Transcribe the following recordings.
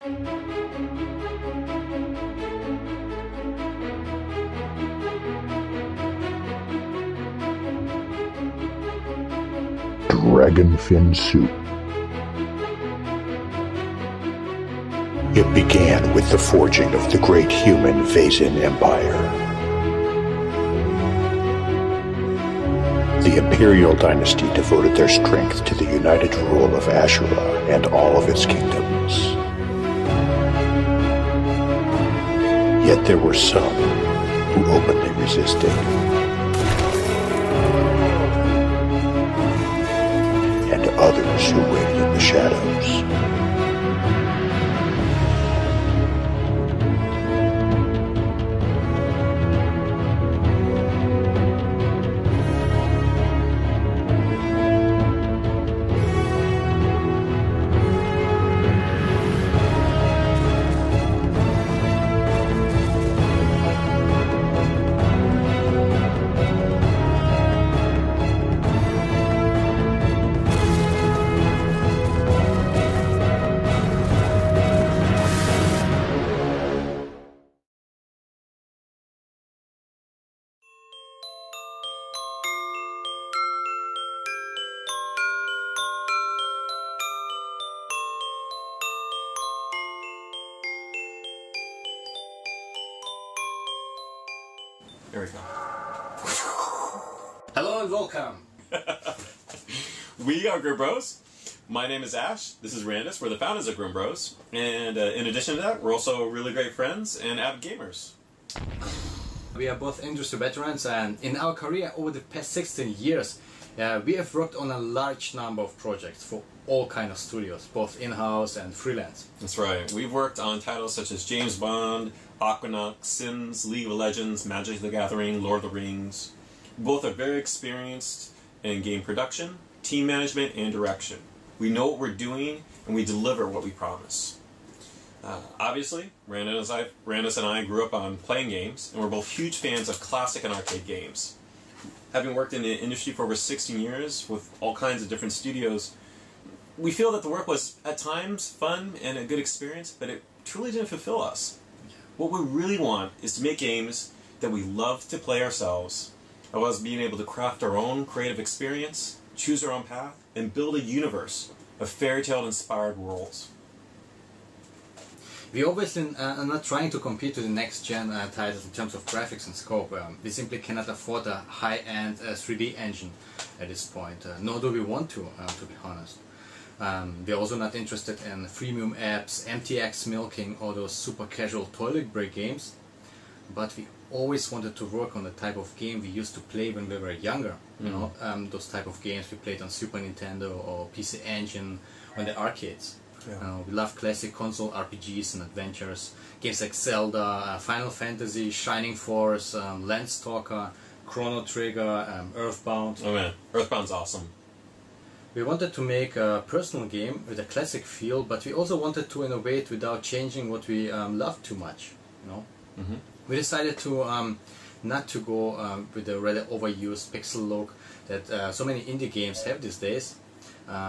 Dragon fin soup. It began with the forging of the great human Vaesen Empire. The Imperial dynasty devoted their strength to the united rule of Ashura and all of its kingdoms. Yet there were some who openly resisted, and others who waited in the shadows. There we go. Hello and welcome. We are Grim Bros. My name is Ash. This is Randus. We're the founders of Grim Bros. And in addition to that, we're also really great friends and avid gamers. We are both industry veterans, and in our career over the past 16 years, we have worked on a large number of projects for all kinds of studios, both in-house and freelance. That's right. We've worked on titles such as James Bond, Aquanaut, Sims, League of Legends, Magic the Gathering, Lord of the Rings. Both are very experienced in game production, team management, and direction. We know what we're doing, and we deliver what we promise. Obviously, Randus and I grew up on playing games, and we're both huge fans of classic and arcade games. Having worked in the industry for over 16 years with all kinds of different studios, we feel that the work was, at times, fun and a good experience, but it truly didn't fulfill us. What we really want is to make games that we love to play ourselves, of us being able to craft our own creative experience, choose our own path, and build a universe of fairy tale inspired worlds. We obviously are not trying to compete with the next gen titles in terms of graphics and scope. We simply cannot afford a high-end 3D engine at this point, nor do we want to be honest. We're also not interested in freemium apps, MTX milking, or those super casual toilet break games, but we always wanted to work on the type of game we used to play when we were younger. You know, those type of games we played on Super Nintendo or PC Engine or in the arcades. Yeah. We love classic console RPGs and adventures, games like Zelda, Final Fantasy, Shining Force, Landstalker, Chrono Trigger, Earthbound. Oh man, Earthbound's awesome. We wanted to make a personal game with a classic feel, but we also wanted to innovate without changing what we love too much. You know, we decided to not to go with the rather overused pixel look that so many indie games have these days.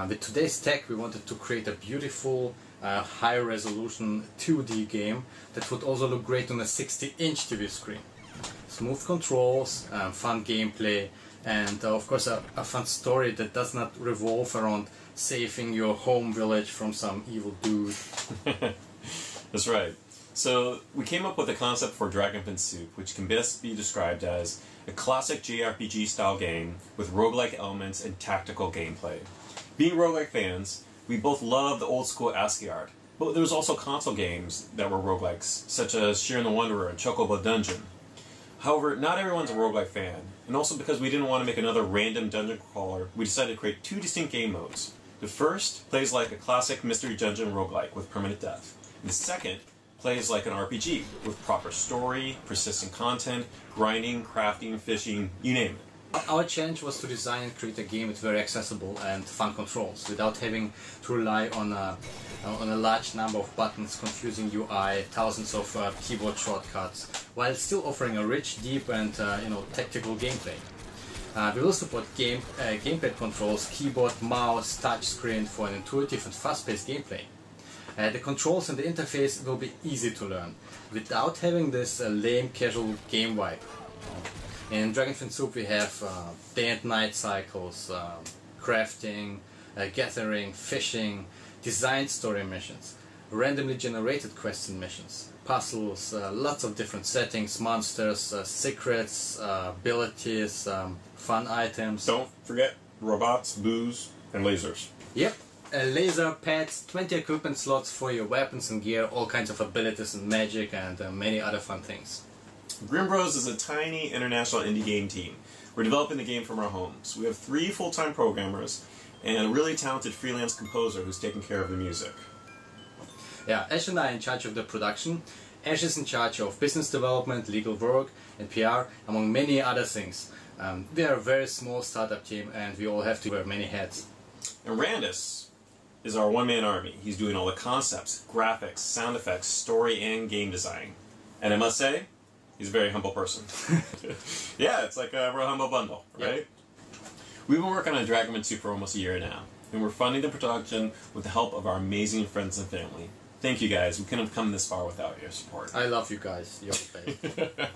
With today's tech, we wanted to create a beautiful, high-resolution 2D game that would also look great on a 60-inch TV screen. Smooth controls, fun gameplay, and of course a fun story that does not revolve around saving your home village from some evil dude. That's right. So we came up with a concept for DragonCon Soup, which can best be described as a classic JRPG style game with roguelike elements and tactical gameplay. Being roguelike fans, we both love the old school ASCII art, but there was also console games that were roguelikes, such as Shiren the Wanderer and Chocobo Dungeon. However, not everyone's a roguelike fan, and also because we didn't want to make another random dungeon crawler, we decided to create two distinct game modes. The first plays like a classic mystery dungeon roguelike with permanent death, and the second plays like an RPG with proper story, persistent content, grinding, crafting, fishing, you name it. Our challenge was to design and create a game with very accessible and fun controls, without having to rely on a large number of buttons, confusing UI, thousands of keyboard shortcuts, while still offering a rich, deep, and tactical gameplay. We will support gamepad controls, keyboard, mouse, touchscreen for an intuitive and fast-paced gameplay. The controls and the interface will be easy to learn, without having this lame casual game vibe. In DragonFin Soup we have day and night cycles, crafting, gathering, fishing, designed story missions, randomly generated quests and missions, puzzles, lots of different settings, monsters, secrets, abilities, fun items. Don't forget robots, booze, and lasers. Yep, laser pads, 20 equipment slots for your weapons and gear, all kinds of abilities and magic, and many other fun things. Grim Bros is a tiny international indie game team. We're developing the game from our homes. We have 3 full-time programmers and a really talented freelance composer who's taking care of the music. Yeah, Ash and I are in charge of the production. Ash is in charge of business development, legal work, and PR, among many other things. We are a very small startup team and we all have to wear many hats. And Randus is our one-man army. He's doing all the concepts, graphics, sound effects, story, and game design. And I must say, he's a very humble person. Yeah, it's like a real humble bundle, right? Yep. We've been working on DragonCon 2 for almost a year now, and we're funding the production with the help of our amazing friends and family. Thank you guys. We couldn't have come this far without your support. I love you guys. You're the best.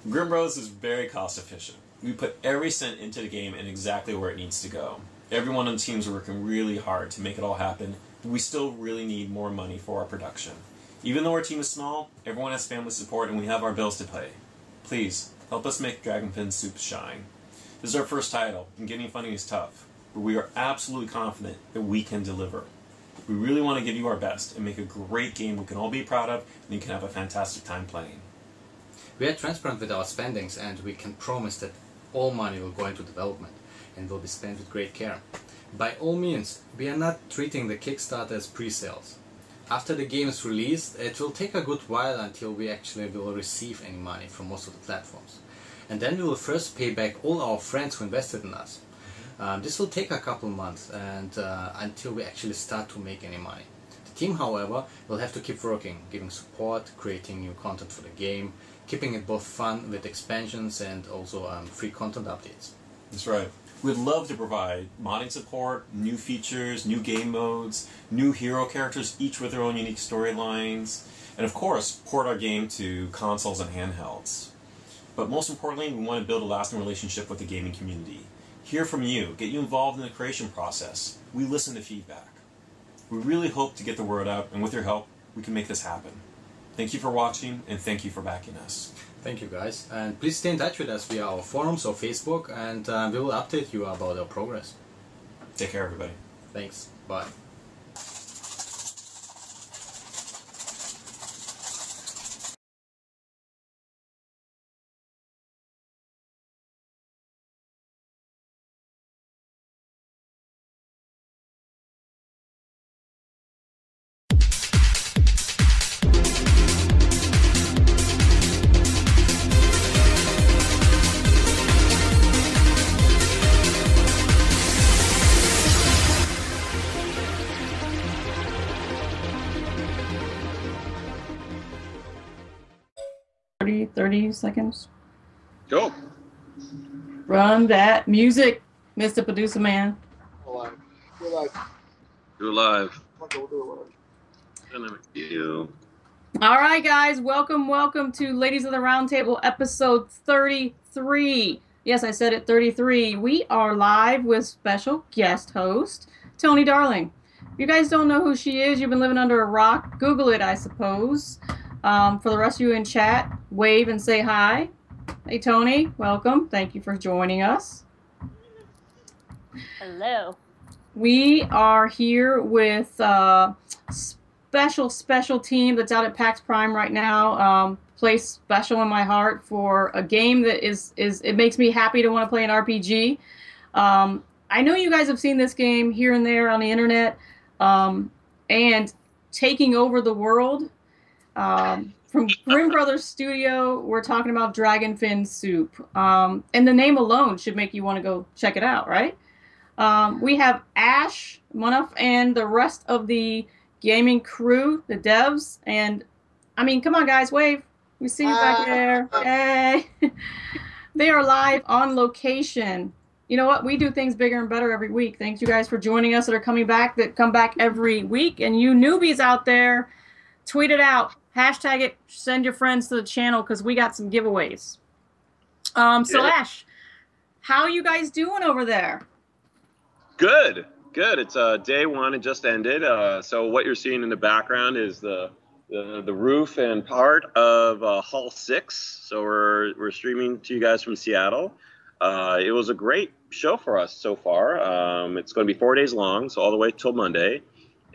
Grim Bros is very cost efficient. We put every cent into the game and exactly where it needs to go. Everyone on the team is working really hard to make it all happen, but we still really need more money for our production. Even though our team is small, everyone has family support and we have our bills to pay. Please, help us make DragonCon Soup shine. This is our first title, and getting funding is tough, but we are absolutely confident that we can deliver. We really want to give you our best and make a great game we can all be proud of and you can have a fantastic time playing. We are transparent with our spendings and we can promise that all money will go into development and will be spent with great care. By all means, we are not treating the Kickstarter as pre-sales. After the game is released, it will take a good while until we actually will receive any money from most of the platforms. And then we will first pay back all our friends who invested in us. This will take a couple months and until we actually start to make any money. The team, however, will have to keep working, giving support, creating new content for the game, keeping it both fun with expansions and also free content updates. That's right. We'd love to provide modding support, new features, new game modes, new hero characters, each with their own unique storylines, and of course, port our game to consoles and handhelds. But most importantly, we want to build a lasting relationship with the gaming community. Hear from you, get you involved in the creation process. We listen to feedback. We really hope to get the word out, and with your help, we can make this happen. Thank you for watching, and thank you for backing us. Thank you guys, and please stay in touch with us via our forums or Facebook, and we will update you about our progress. Take care, everybody. Thanks. Bye. Thirty seconds. Go. Run that music, Mr. Producer Man. Go live. You. All right, guys. Welcome to Ladies of the Round Table, episode 33. Yes, I said it, 33. We are live with special guest host, Tony Darling. If you guys don't know who she is, you've been living under a rock. Google it, I suppose. For the rest of you in chat, wave and say hi. Hey, Tony, welcome. Thank you for joining us. Hello. We are here with a special team that's out at PAX Prime right now. Place special in my heart for a game that it makes me happy to want to play an RPG. I know you guys have seen this game here and there on the internet, and taking over the world. From Grimm Brothers Studio, we're talking about DragonFin Soup. And the name alone should make you want to go check it out, right? We have Ash, Munaf, and the rest of the gaming crew, the devs. And, I mean, come on, guys, wave. We see you back there. Hey. They are live on location you know what? We do things bigger and better every week. Thanks you guys for joining us that are coming back, that come back every week. And you newbies out there, tweet it out, hashtag it, send your friends to the channel because we got some giveaways. So Yeah. Ash, how you guys doing over there? Good. It's day one. It just ended. So what you're seeing in the background is the roof and part of Hall 6. So we're streaming to you guys from Seattle. It was a great show for us so far. It's going to be 4 days long, so all the way till Monday.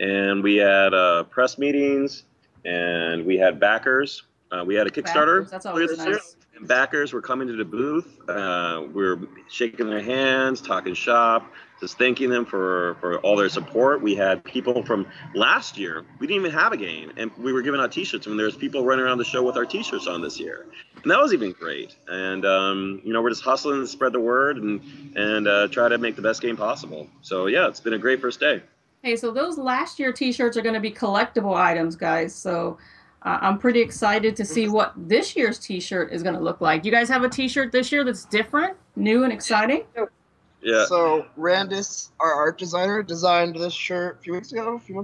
And we had press meetings, and we had backers. We had a Kickstarter. Backers, that's always nice. And backers were coming to the booth. We're shaking their hands, talking shop, just thanking them for all their support. We had people from last year. We didn't even have a game, and we were giving out T-shirts. And there's people running around the show with our T-shirts on this year, and that was even great. And we're just hustling to spread the word and try to make the best game possible. So yeah, it's been a great first day. Hey, so those last year T-shirts are going to be collectible items, guys. So I'm pretty excited to see what this year's T-shirt is going to look like. You guys have a T-shirt this year that's different, new, and exciting? Yeah. So Randis, our art designer, designed this shirt a few months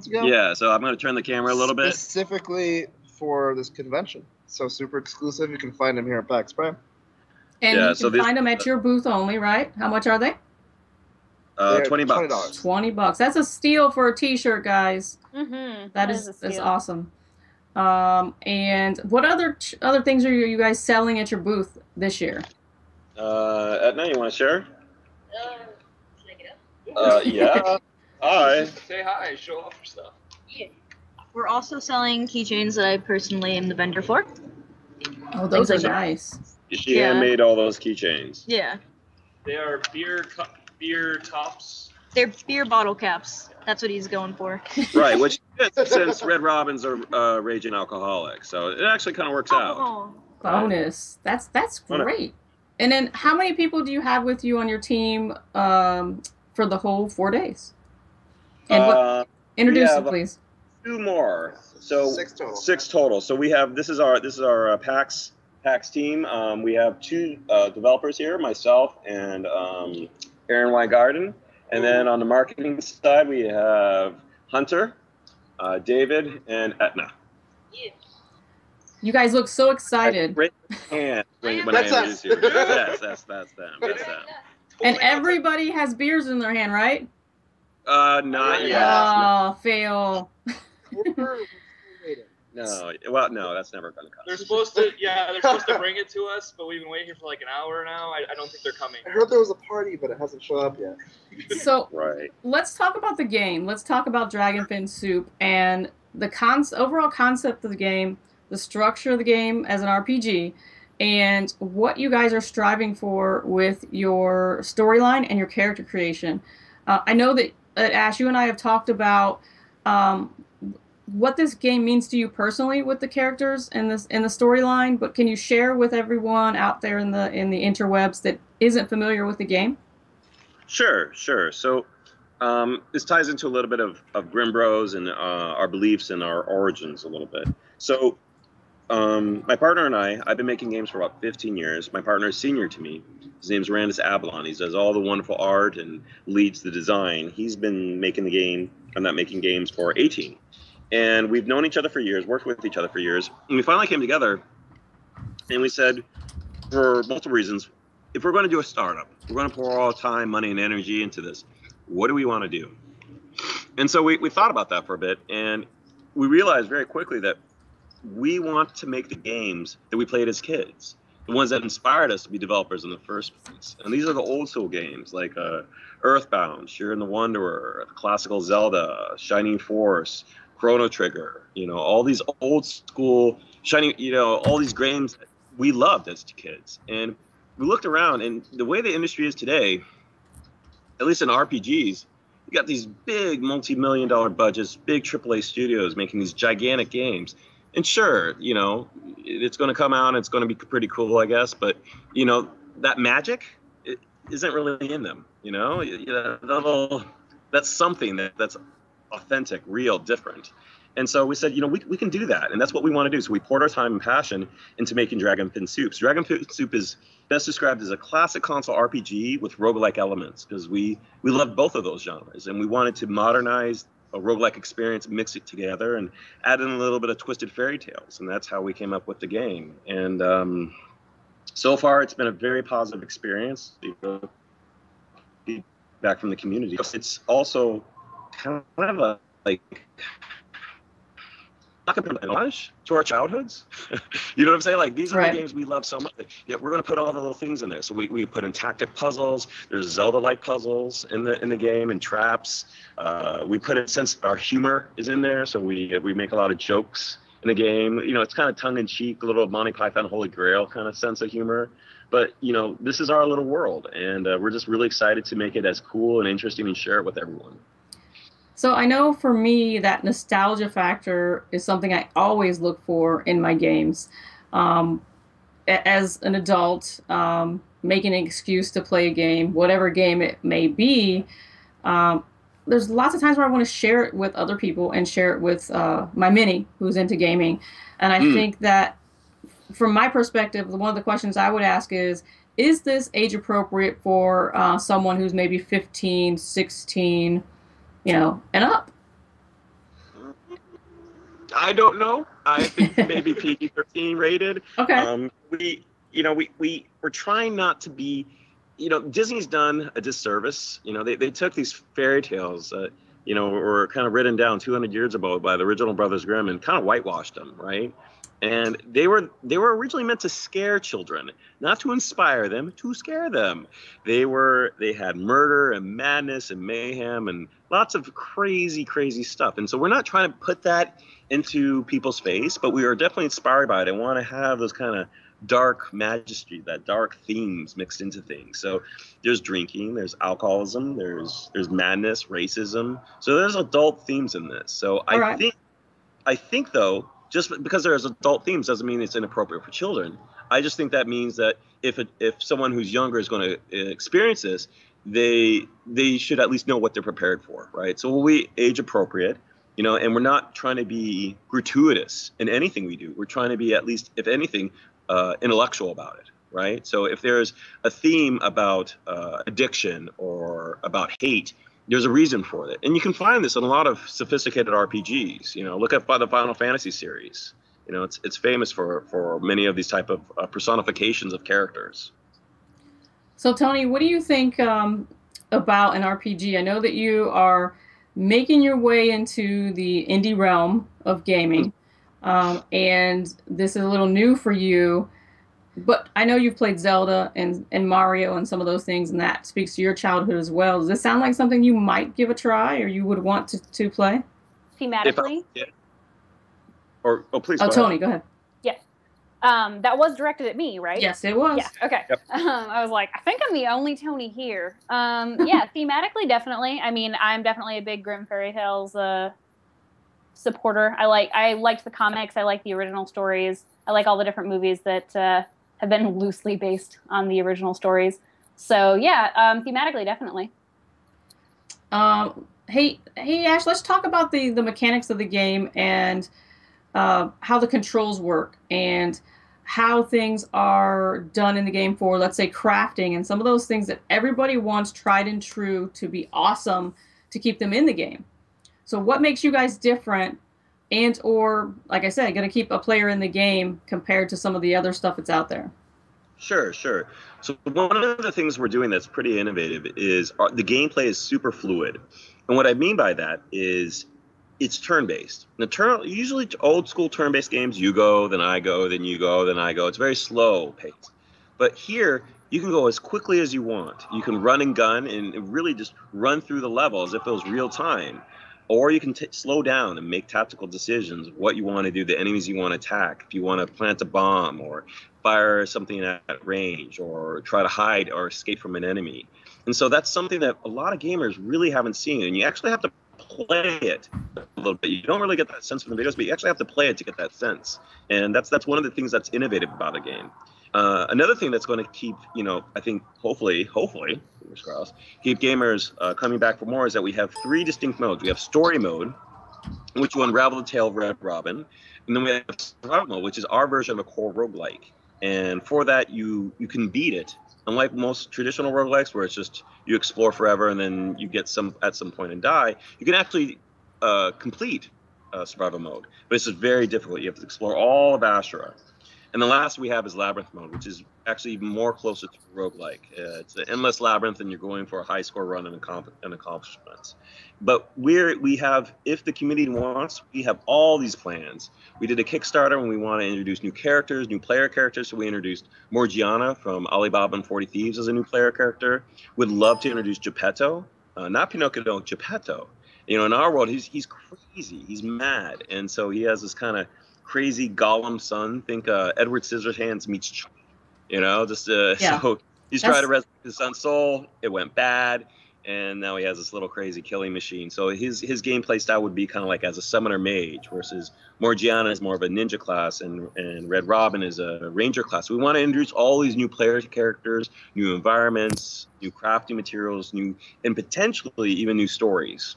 ago. Yeah. So I'm going to turn the camera a little bit. Specifically for this convention. So super exclusive. You can find them here at PAX Prime. And you can find them at your booth only, right? How much are they? $20. $20. That's a steal for a T-shirt, guys. Mm-hmm. That is awesome. And what other things are you guys selling at your booth this year? Edna, you want to share? Can I get up? Yeah. Hi. Say hi. Show off your stuff. Yeah. We're also selling keychains that I personally am the vendor for. Oh, those are Things like that. nice. She handmade all those keychains. Yeah. They are beer tops. They're beer bottle caps. That's what he's going for. Right, which since Red Robins are raging alcoholics, so it actually kind of works out. Oh. Bonus. That's great. And then how many people do you have with you on your team for the whole 4 days? And introduce them, please. 2 more. So 6 total. 6 total. So we have this is our PAX team. We have 2 developers here, myself and Aaron Weingarten. And then on the marketing side, we have Hunter, David, and Etna. Yeah. You guys look so excited. Raise your hand when I That's introduce us. you. Yes, that's them. That's them. And everybody has beers in their hand, right? Not yet. Oh, fail. No, well, no, that's never going to come. They're supposed to bring it to us, but we've been waiting here for like an hour now. I don't think they're coming. I heard there was a party, but it hasn't shown up yet. So Right. let's talk about the game. Let's talk about Dragonfin Soup and the overall concept of the game, the structure of the game as an RPG, and what you guys are striving for with your storyline and your character creation. I know that Ash, you and I have talked about what this game means to you personally with the characters and the storyline, but can you share with everyone out there in the interwebs that isn't familiar with the game? Sure. So this ties into a little bit of Grim Bros and our beliefs and our origins a little bit. So my partner and I've been making games for about 15 years. My partner is senior to me. His name's Randis Avalon. He does all the wonderful art and leads the design. He's been making games for 18. And we've known each other for years, worked with each other for years. And we finally came together and we said, for multiple reasons, if we're going to do a startup, we're going to pour all time, money, and energy into this, what do we want to do? And so we thought about that for a bit, and we realized very quickly that we want to make the games that we played as kids, the ones that inspired us to be developers in the first place. And these are the old school games like Earthbound, Sheer and the Wanderer, classical Zelda, Shining Force, Chrono Trigger, all these old school all these games that we loved as kids. And we looked around, and the way the industry is today, at least in RPGs, you got these big multi-million-dollar budgets, big AAA studios making these gigantic games. And sure, it's going to come out and it's going to be pretty cool, I guess. But, that magic isn't really in them, that's something that's authentic, real, different. And so we said, we can do that. And that's what we want to do. So we poured our time and passion into making Dragon Pin Soups. Dragon Pin Soup is best described as a classic console RPG with roguelike elements, because we love both of those genres. And we wanted to modernize a roguelike experience, mix it together, and add in a little bit of Twisted Fairy Tales. And that's how we came up with the game. And so far, it's been a very positive experience. Feedback from the community. It's also kind of a not gonna put an homage to our childhoods. You know what I'm saying? Like, these are the games we love so much. Yeah, we're gonna put all the little things in there. So we put in tactic puzzles. There's Zelda-like puzzles in the game, and traps. We put in, since our humor is in there, so we make a lot of jokes in the game. It's kind of tongue-in-cheek, a little Monty Python Holy Grail kind of sense of humor. But this is our little world, and we're just really excited to make it as cool and interesting and share it with everyone. So I know for me that nostalgia factor is something I always look for in my games. As an adult, making an excuse to play a game, whatever game it may be, there's lots of times where I want to share it with other people and share it with my mini who's into gaming. And I think that from my perspective, one of the questions I would ask is this age appropriate for someone who's maybe 15, 16, and up? I don't know. I think maybe PG-13 rated. Okay. We're trying not to be, Disney's done a disservice. They took these fairy tales that, were kind of written down 200 years ago by the original Brothers Grimm and kind of whitewashed them, right? And they were originally meant to scare children, not to inspire them, to scare them. They had murder and madness and mayhem and lots of crazy, crazy stuff. And so we're not trying to put that into people's face, but we are definitely inspired by it and want to have those kind of dark majesty, that dark themes mixed into things. So there's drinking, there's alcoholism, there's madness, racism. So there's adult themes in this. So I think though, just because there's adult themes doesn't mean it's inappropriate for children. I just think that means that if someone who's younger is going to experience this, they should at least know what they're prepared for, right? So we'll be age appropriate, and we're not trying to be gratuitous in anything we do. We're trying to be, at least, if anything, intellectual about it, right? So if there's a theme about addiction or about hate, there's a reason for it. And you can find this in a lot of sophisticated RPGs. Look at the Final Fantasy series. It's famous for many of these type of personifications of characters. So Tony, what do you think about an RPG? I know that you are making your way into the indie realm of gaming, and this is a little new for you. But I know you've played Zelda and Mario and some of those things, and that speaks to your childhood as well. Does this sound like something you might give a try, or you would want to play? Thematically? Please. Oh, Tony, go ahead. Yes. That was directed at me, right? Yes, it was. Yeah, okay. Yep. I was like, I think I'm the only Tony here. Yeah, thematically, definitely. I mean, I'm definitely a big Grimm Fairy Tales supporter. I liked the comics. I like the original stories. I like all the different movies that have been loosely based on the original stories. So yeah, thematically, definitely. Hey, Ash, let's talk about the mechanics of the game and how the controls work and how things are done in the game for, let's say, crafting and some of those things that everybody wants tried and true to be awesome to keep them in the game. So what makes you guys different, and or, like I said, going to keep a player in the game compared to some of the other stuff that's out there? Sure. So one of the things we're doing that's pretty innovative is the gameplay is super fluid. And what I mean by that is it's turn-based. Usually old school turn-based games, you go, then I go, then you go, then I go. It's very slow paced. But here, you can go as quickly as you want. You can run and gun and really just run through the level as if it was real time. Or you can slow down and make tactical decisions, what you want to do, the enemies you want to attack, if you want to plant a bomb or fire something at range or try to hide or escape from an enemy. And so that's something that a lot of gamers really haven't seen. And you actually have to play it a little bit. You don't really get that sense from the videos, but you actually have to play it to get that sense. And that's one of the things that's innovative about the game. Another thing that's going to keep, I think, hopefully, fingers crossed, keep gamers coming back for more is that we have 3 distinct modes. We have story mode, which will unravel the tale of Red Robin. And then we have survival mode, which is our version of a core roguelike. And for that, you can beat it. Unlike most traditional roguelikes, where it's just you explore forever and then you get at some point and die, you can actually complete survival mode. But it's just very difficult. You have to explore all of Ashura. And the last we have is Labyrinth mode, which is actually even more closer to roguelike. It's an endless labyrinth, and you're going for a high score run and accomplishments. But we have, if the community wants, we have all these plans. We did a Kickstarter when we want to introduce new characters, new player characters. So we introduced Morgiana from Alibaba and 40 Thieves as a new player character. Would love to introduce Geppetto, not Pinocchio, Geppetto. You know, in our world, he's crazy, he's mad, and so he has this kind of crazy Gollum son. Think Edward Scissorhands meets Chucky. You know, just so he's trying to resurrect his son's soul. It went bad, and now he has this little crazy killing machine. So his gameplay style would be kind of like as a summoner mage, versus Morgiana is more of a ninja class, and Red Robin is a ranger class. We want to introduce all these new player characters, new environments, new crafting materials, and potentially even new stories.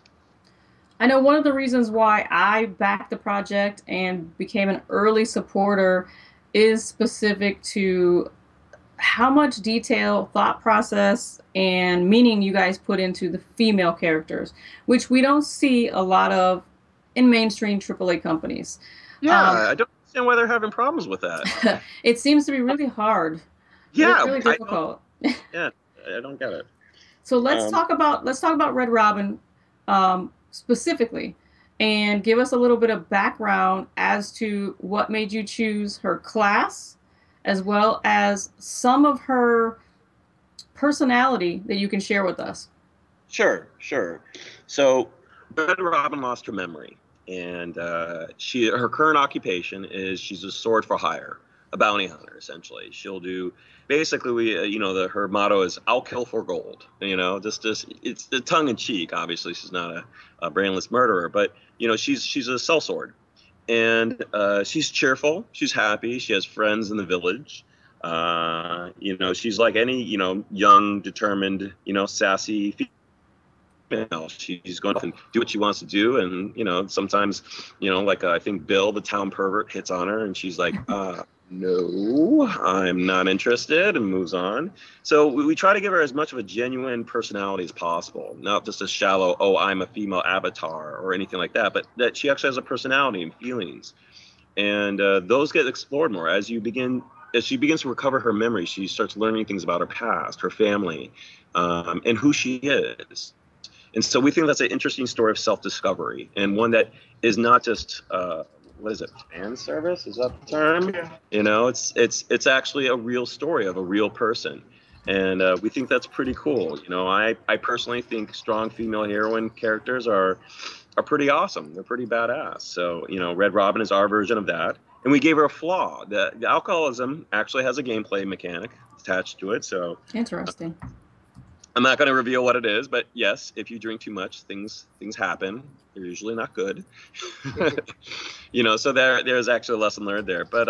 I know one of the reasons why I backed the project and became an early supporter is specific to how much detail, thought process, and meaning you guys put into the female characters, which we don't see a lot of in mainstream AAA companies. Yeah, I don't understand why they're having problems with that. It seems to be really hard. Yeah, really difficult. I don't get it. So let's talk about Red Robin specifically, and give us a little bit of background as to what made you choose her class, as well as some of her personality that you can share with us. Sure. So Red Robin lost her memory, and her current occupation is she's a sword for hire, a bounty hunter, essentially. She'll do basically, her motto is "I'll kill for gold." Just it's the tongue in cheek. Obviously, she's not a brainless murderer, but she's a sellsword, and she's cheerful, she's happy, she has friends in the village. She's like any young, determined, sassy female. She's going to do what she wants to do, and sometimes like I think Bill, the town pervert, hits on her, and she's like, no, I'm not interested, and moves on. So we try to give her as much of a genuine personality as possible, not just a shallow, oh, I'm a female avatar or anything like that, but that she actually has a personality and feelings. And those get explored more as she begins to recover her memory. She starts learning things about her past, her family, and who she is. And so we think that's an interesting story of self-discovery, and one that is not just what is it, fan service? Is that the term? Yeah. It's actually a real story of a real person, and we think that's pretty cool. I personally think strong female heroine characters are pretty awesome. They're pretty badass. So Red Robin is our version of that, and we gave her a flaw. The alcoholism actually has a gameplay mechanic attached to it. So interesting. I'm not going to reveal what it is, but yes, if you drink too much, things happen. They're usually not good. So there's actually a lesson learned there. But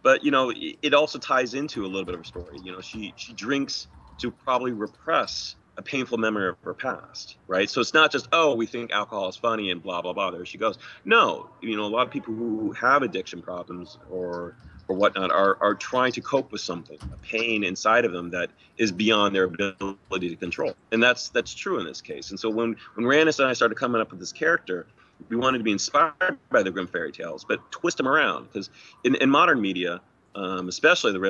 it also ties into a little bit of her story. She drinks to probably repress a painful memory of her past, right? So it's not just, oh, we think alcohol is funny and blah, blah, blah, there she goes. No, a lot of people who have addiction problems or whatnot are trying to cope with something, a pain inside of them that is beyond their ability to control. And that's true in this case. And so when Randis and I started coming up with this character, we wanted to be inspired by the Grimm fairy tales, but twist them around. Because in modern media, especially the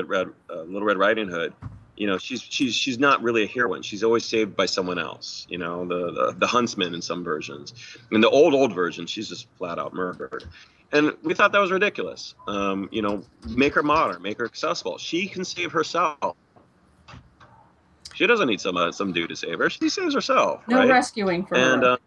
Little Red Riding Hood, she's not really a heroine. She's always saved by someone else. The huntsman in some versions. In the old version, she's just flat out murdered. And we thought that was ridiculous. Make her modern, make her accessible. She can save herself. She doesn't need some dude to save her. She saves herself. No right? rescuing for her.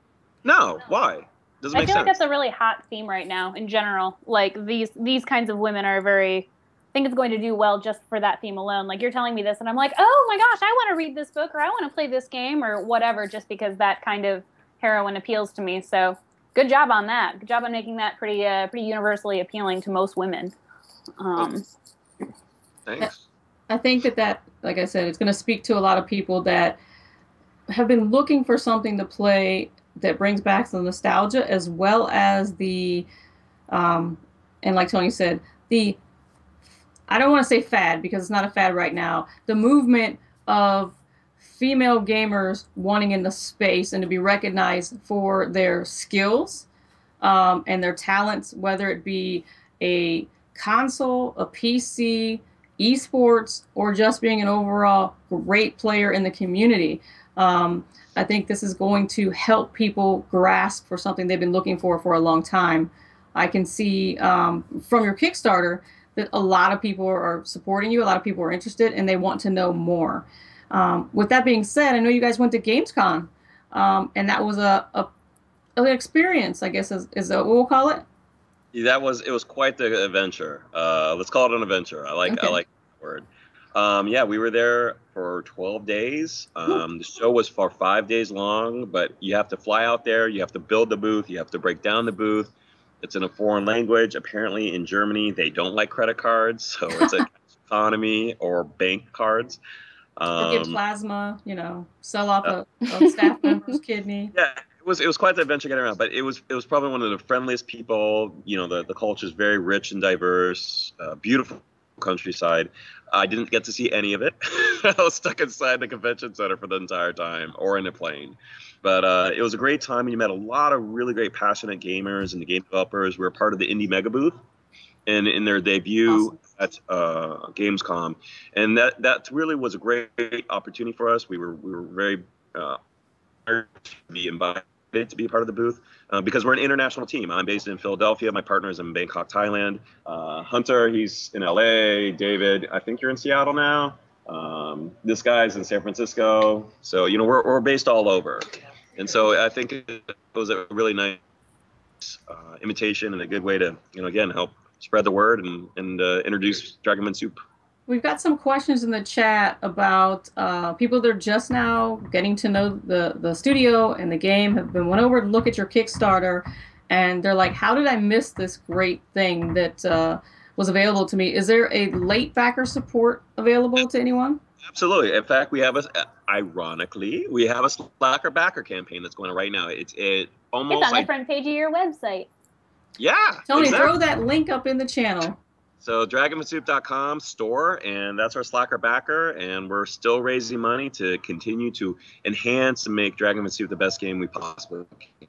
No, why? Doesn't make I feel sense. like that's a really hot theme right now in general. Like these kinds of women are very. I think it's going to do well just for that theme alone. Like you're telling me this, and I'm like, oh my gosh, I want to read this book, or I want to play this game, or whatever, just because that kind of heroine appeals to me. So. Good job on that. Good job on making that pretty universally appealing to most women. Thanks. I think that, like I said, it's going to speak to a lot of people that have been looking for something to play that brings back the nostalgia, as well as the and like Tony said, the I don't want to say fad because it's not a fad right now. The movement of female gamers wanting in the space and to be recognized for their skills and their talents, whether it be a console, a PC, esports, or just being an overall great player in the community. I think this is going to help people grasp for something they've been looking for a long time. I can see from your Kickstarter that a lot of people are supporting you, a lot of people are interested, and they want to know more. With that being said, I know you guys went to GamesCon, and that was an experience, I guess, is what we'll call it. Yeah, it was quite the adventure. Let's call it an adventure. I like that word. Yeah, we were there for 12 days. The show was for 5 days long, but you have to fly out there, you have to build the booth, you have to break down the booth. It's in a foreign language. Apparently in Germany, they don't like credit cards, so it's a economy or bank cards. Or get plasma, sell off a staff member's kidney. Yeah, it was quite the adventure getting around, but it was probably one of the friendliest people. The culture is very rich and diverse, beautiful countryside. I didn't get to see any of it. I was stuck inside the convention center for the entire time, or in a plane. But it was a great time, and you met a lot of really great, passionate gamers and the game developers. We were part of the Indie Mega Booth, and in their debut at Gamescom, and that really was a great opportunity for us. We were very honored to be invited to be part of the booth because we're an international team. I'm based in Philadelphia. My partner is in Bangkok, Thailand. Hunter, he's in LA. David, I think you're in Seattle now. This guy's in San Francisco. So we're based all over, and so I think it was a really nice invitation and a good way to again help spread the word and introduce Dragonman Soup. We've got some questions in the chat about people that are just now getting to know the studio and the game, went over to look at your Kickstarter, and they're like, how did I miss this great thing that was available to me? Is there a late backer support available to anyone? Absolutely. In fact, ironically, we have a Slacker backer campaign that's going on right now. It's almost on the front page of your website. Yeah. Tony, throw that link up in the channel. So DragonmanSoup.com store, and that's our Slacker backer, and we're still raising money to continue to enhance and make Dragonman Soup the best game we possibly can.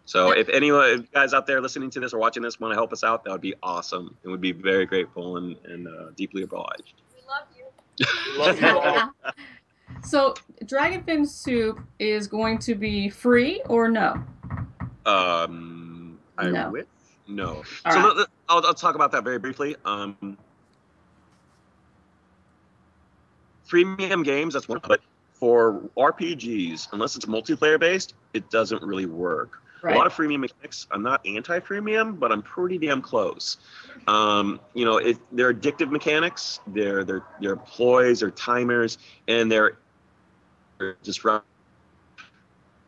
So if you guys out there listening to this or watching this want to help us out, that would be awesome. And we'd be very grateful and deeply obliged. We love you. We love you all. So Dragonfin Soup is going to be free or no? I wish. No. All so right. I'll talk about that very briefly. Freemium games, that's one. But for RPGs, unless it's multiplayer based, it doesn't really work. Right. A lot of freemium mechanics. I'm not anti-freemium, but I'm pretty damn close. They're addictive mechanics. They're ploys, they're timers, and they're disruptive.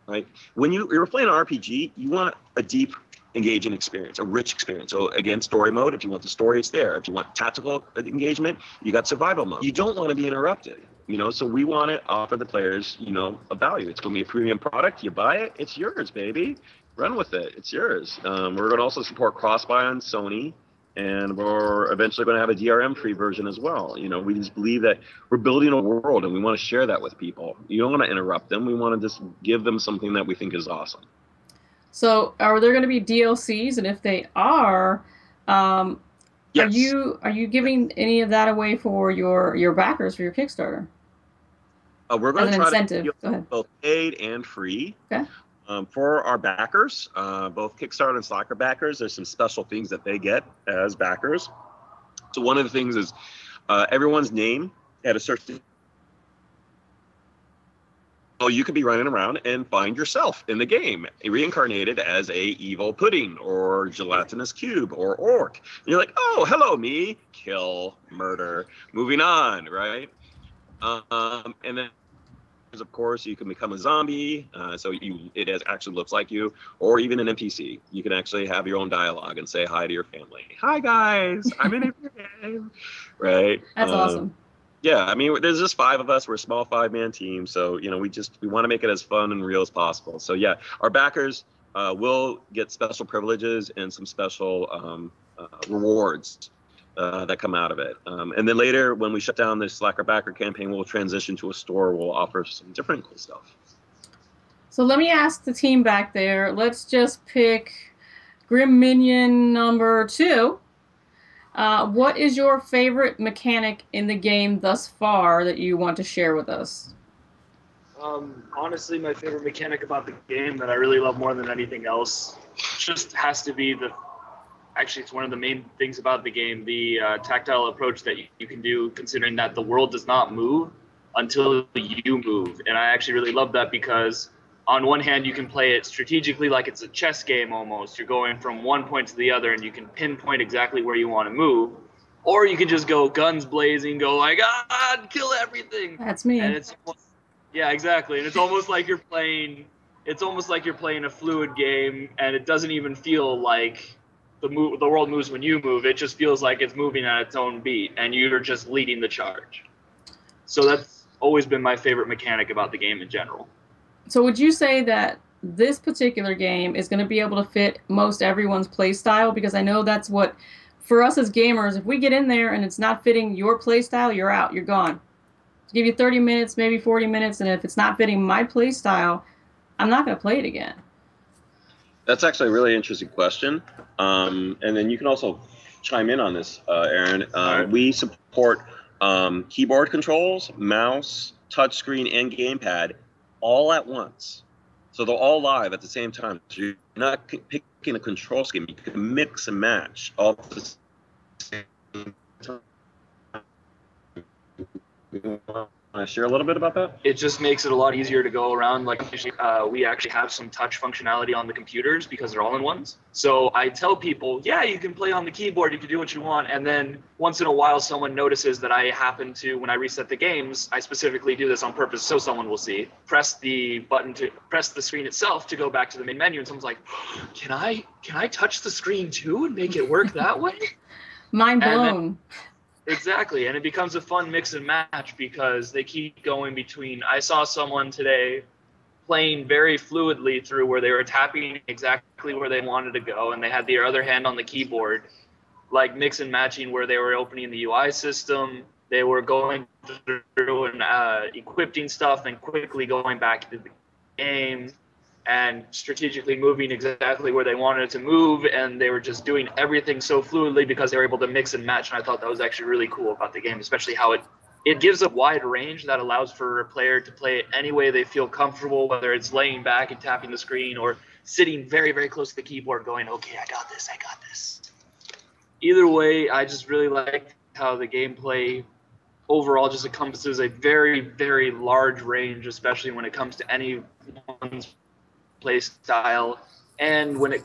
Right? When you're playing an RPG, you want a deep, engaging experience, a rich experience. So again, story mode. If you want the story, it's there. If you want tactical engagement, you got survival mode. You don't want to be interrupted. So we want to offer the players, a value. It's going to be a premium product. You buy it, it's yours, baby. Run with it. It's yours. We're going to also support cross-buy on Sony, and we're eventually going to have a DRM-free version as well. We just believe that we're building a world, and we want to share that with people. You don't want to interrupt them. We want to just give them something that we think is awesome. So are there going to be DLCs? And if they are, yes. Are you giving any of that away for your backers for your Kickstarter? We're going to try incentive. to be both paid and free. Okay. For our backers, both Kickstarter and Slacker backers, there's some special things that they get as backers. So one of the things is everyone's name at a certain. So you could be running around and find yourself in the game, reincarnated as a evil pudding or gelatinous cube or orc. And you're like, oh, hello, me. Kill, murder, moving on, right? And then, of course, you can become a zombie, so it actually looks like you, or even an NPC. You can actually have your own dialogue and say hi to your family. Hi, guys. I'm in a game, right? That's awesome. Yeah, I mean, there's just 5 of us. We're a small 5-man team, so we want to make it as fun and real as possible. So yeah, our backers will get special privileges and some special rewards that come out of it. And then later, when we shut down the Slacker Backer campaign, we'll transition to a store. We'll offer some different cool stuff. So let me ask the team back there. Let's just pick Grim Minion number 2. What is your favorite mechanic in the game thus far that you want to share with us? Honestly, my favorite mechanic about the game that I really love more than anything else just has to be actually, it's one of the main things about the game, the tactile approach that you can do, considering that the world does not move until you move. And I actually really love that because on one hand, you can play it strategically like it's a chess game almost. You're going from one point to the other, and you can pinpoint exactly where you want to move. Or you can just go guns blazing, go like, kill everything. That's me. And yeah, exactly. And it's almost like you're playing a fluid game, and it doesn't even feel like the world moves when you move. It just feels like it's moving at its own beat, and you're just leading the charge. So that's always been my favorite mechanic about the game in general. So would you say that this particular game is going to be able to fit most everyone's play style? Because I know that's what, for us as gamers, if we get in there and it's not fitting your play style, you're out, you're gone. I'll give you 30 minutes, maybe 40 minutes, and if it's not fitting my play style, I'm not going to play it again. That's actually a really interesting question. And then you can also chime in on this, Aaron. We support keyboard controls, mouse, touchscreen, and gamepad all at once. So they're all live at the same time. So you're not picking a control scheme. You can mix and match all at the same time. Want to share a little bit about that? It just makes it a lot easier to go around. Like we actually have some touch functionality on the computers because they're all-in-ones. So I tell people, yeah, you can play on the keyboard, you can do what you want. And then once in a while, someone notices that I happen to, when I reset the games, I specifically do this on purpose so someone will see, press the button to press the screen itself to go back to the main menu. And someone's like, can I touch the screen too and make it work that way? Mind blown. Exactly, and it becomes a fun mix and match because they keep going between. I saw someone today playing very fluidly through where they were tapping exactly where they wanted to go, and they had their other hand on the keyboard, like mix and matching where they were opening the UI system, they were going through and equipping stuff and quickly going back to the game and strategically moving exactly where they wanted to move, and they were just doing everything so fluidly because they were able to mix and match, and I thought that was actually really cool about the game, especially how it gives a wide range that allows for a player to play it any way they feel comfortable, whether it's laying back and tapping the screen or sitting very, very close to the keyboard going, okay, I got this. Either way, I just really like how the gameplay overall just encompasses a very, very large range, especially when it comes to anyone's play style, and when it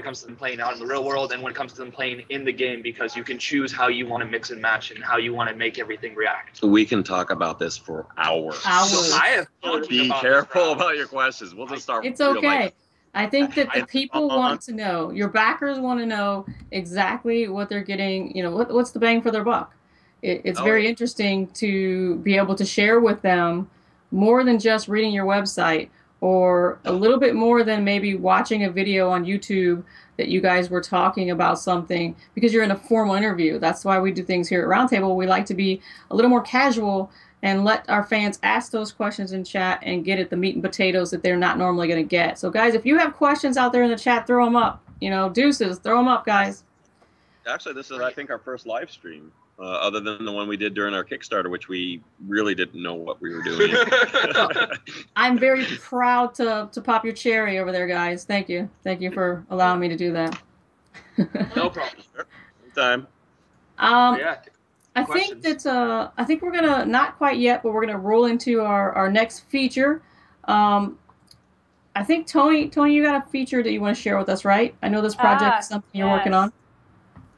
comes to them playing out in the real world, and when it comes to them playing in the game, because you can choose how you want to mix and match and how you want to make everything react. We can talk about this for hours. So I have be careful about your questions. We'll just start. It's okay. I think that the people want to know, your backers want to know exactly what they're getting, what's the bang for their buck. It's very interesting to be able to share with them more than just reading your website, or a little bit more than maybe watching a video on YouTube that you guys were talking about something, because you're in a formal interview. That's why we do things here at Roundtable. We like to be a little more casual and let our fans ask those questions in chat and get at the meat and potatoes that they're not normally going to get. So guys, if you have questions out there in the chat, throw them up. Deuces, throw them up, guys. Actually, this is, I think, our first live stream, other than the one we did during our Kickstarter, which we really didn't know what we were doing. I'm very proud to pop your cherry over there, guys. Thank you. Thank you for allowing me to do that. No problem. Sure. Anytime. Yeah. I think that I think we're gonna, not quite yet, but we're gonna roll into our next feature. I think Tony, you got a feature that you want to share with us, right? I know this project is something you're working on.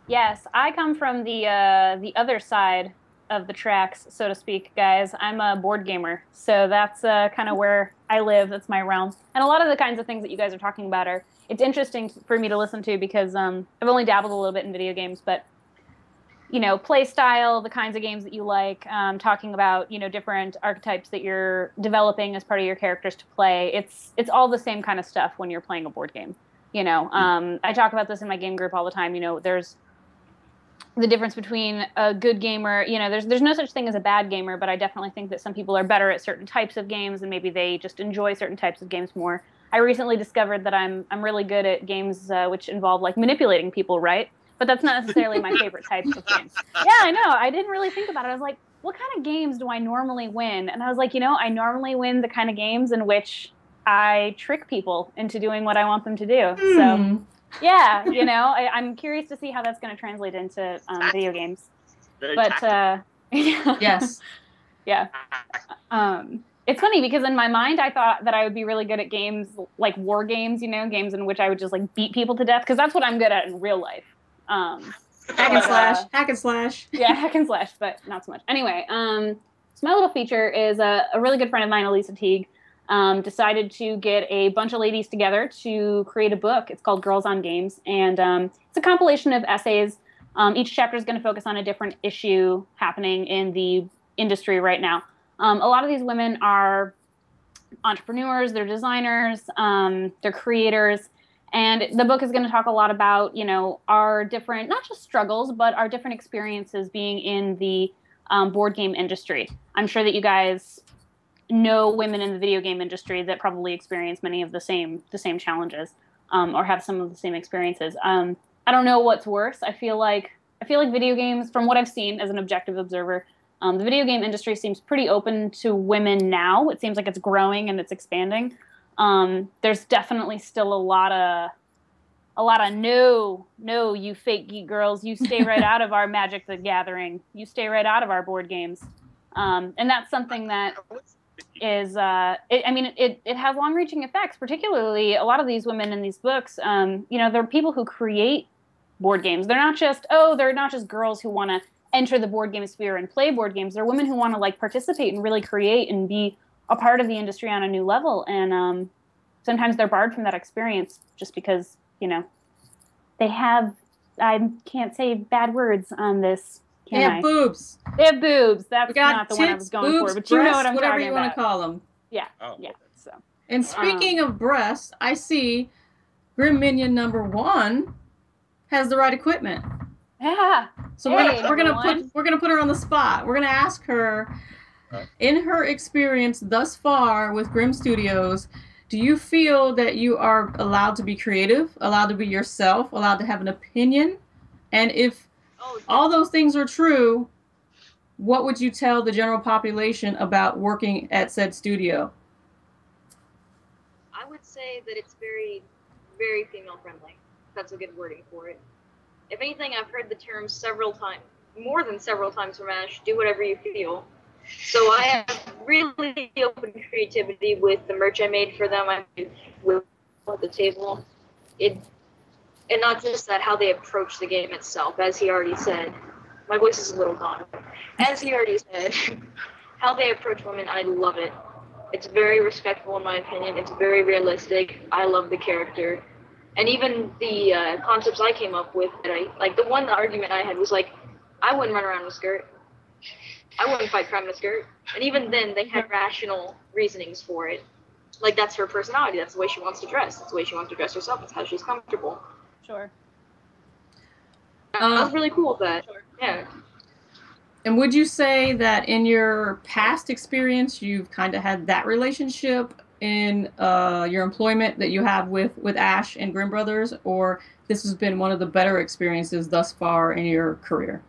Yes, I come from the other side of the tracks, so to speak, guys. I'm a board gamer, so that's kind of where I live. That's my realm. And a lot of the kinds of things that you guys are talking about it's interesting for me to listen to because I've only dabbled a little bit in video games, but play style, the kinds of games that you like, talking about, different archetypes that you're developing as part of your characters to play. It's all the same kind of stuff when you're playing a board game. I talk about this in my game group all the time. There's the difference between a good gamer, there's no such thing as a bad gamer, but I definitely think that some people are better at certain types of games and maybe they just enjoy certain types of games more. I recently discovered that I'm really good at games which involve like manipulating people, right? But that's not necessarily my favorite type of games. Yeah, I know. I didn't really think about it. I was like, what kind of games do I normally win? And I was like, I normally win the kind of games in which I trick people into doing what I want them to do. So yeah, I'm curious to see how that's going to translate into video games. Yes. Yeah. It's funny because in my mind, I thought that I would be really good at games like war games, games in which I would just like beat people to death because that's what I'm good at in real life. Hack and slash. Yeah, hack and slash, but not so much. Anyway, so my little feature is a really good friend of mine, Elisa Teague, decided to get a bunch of ladies together to create a book. It's called Girls on Games, and it's a compilation of essays. Each chapter is going to focus on a different issue happening in the industry right now. A lot of these women are entrepreneurs, they're designers, they're creators, and the book is going to talk a lot about, our different, not just struggles, but our different experiences being in the board game industry. I'm sure that you guys know women in the video game industry that probably experience many of the same challenges, or have some of the same experiences. I don't know what's worse. I feel like video games, from what I've seen as an objective observer, the video game industry seems pretty open to women now. It seems like it's growing and it's expanding. There's definitely still a lot of no, you fake geek girls, you stay right out of our Magic the Gathering. You stay right out of our board games. And that's something that is, it has long-reaching effects, particularly a lot of these women in these books, they're people who create board games. They're not just girls who want to enter the board game sphere and play board games. They're women who want to like participate and really create and be a part of the industry on a new level. And sometimes they're barred from that experience just because, they have, I can't say bad words on this. They have boobs. They have boobs. That's not the one I was going boobs, for, but you know what I'm whatever talking you about. want to call them. Yeah. Oh. Yeah. So. And speaking of breasts, I see Grim Minion #1 has the right equipment. Yeah. So we're gonna put her on the spot. We're gonna ask her, in her experience thus far with Grim Studios, do you feel that you are allowed to be creative, allowed to be yourself, allowed to have an opinion? And if all those things are true, what would you tell the general population about working at said studio? I would say that it's very, very female friendly. That's a good wording for it. If anything, I've heard the term several times, more than several times from Ash, do whatever you feel. So I have really open creativity with the merch I made for them. I made with the table. And not just that, how they approach the game itself, as he already said. My voice is a little gone. As he already said, how they approach women, I love it. It's very respectful in my opinion. It's very realistic. I love the character. And even the concepts I came up with, the one argument I had was like, I wouldn't run around in a skirt. I wouldn't fight crime in a skirt. And even then, they had rational reasonings for it. Like, that's her personality. That's the way she wants to dress. That's the way she wants to dress herself. That's how she's comfortable. Sure. I was really cool with that. Sure. Yeah. And would you say that in your past experience, you've kind of had that relationship in your employment that you have with Ash and Grimm Brothers, or this has been one of the better experiences thus far in your career?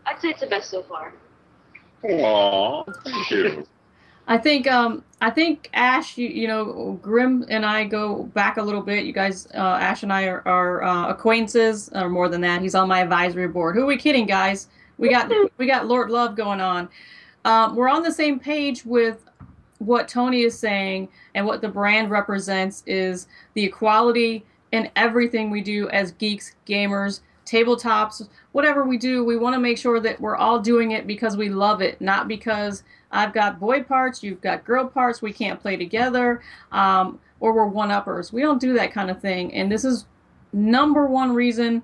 I'd say it's the best so far. Aww, thank you. I think Ash, Grimm and I go back a little bit. You guys, Ash and I are acquaintances, or more than that. He's on my advisory board. Who are we kidding, guys? We got Lord Love going on. We're on the same page with what Tony is saying, and what the brand represents is the equality in everything we do as geeks, gamers, tabletops, whatever we do. We want to make sure that we're all doing it because we love it, not because I've got boy parts, you've got girl parts, we can't play together, or we're one-uppers. We don't do that kind of thing. And this is #1 reason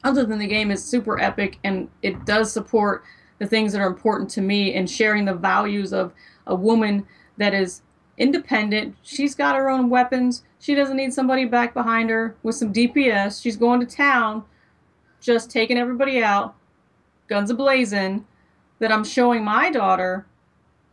other than the game is super epic, and it does support the things that are important to me, and sharing the values of a woman that is independent. She's got her own weapons. She doesn't need somebody back behind her with some DPS. She's going to town, just taking everybody out, guns a-blazing, that I'm showing my daughter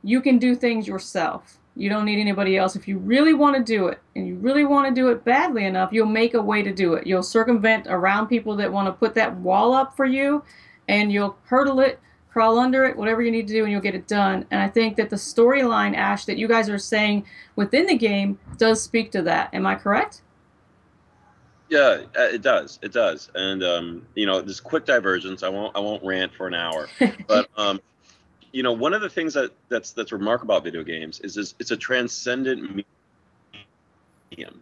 you can do things yourself. You don't need anybody else. If you really want to do it, and you really want to do it badly enough, you'll make a way to do it. You'll circumvent around people that want to put that wall up for you, and you'll hurdle it, crawl under it, whatever you need to do, and you'll get it done. And I think that the storyline, Ash, that you guys are saying within the game does speak to that. Am I correct? Yeah, it does. It does. And you know, this quick divergence. I won't rant for an hour, but you know, one of the things that's remarkable about video games is it's a transcendent medium.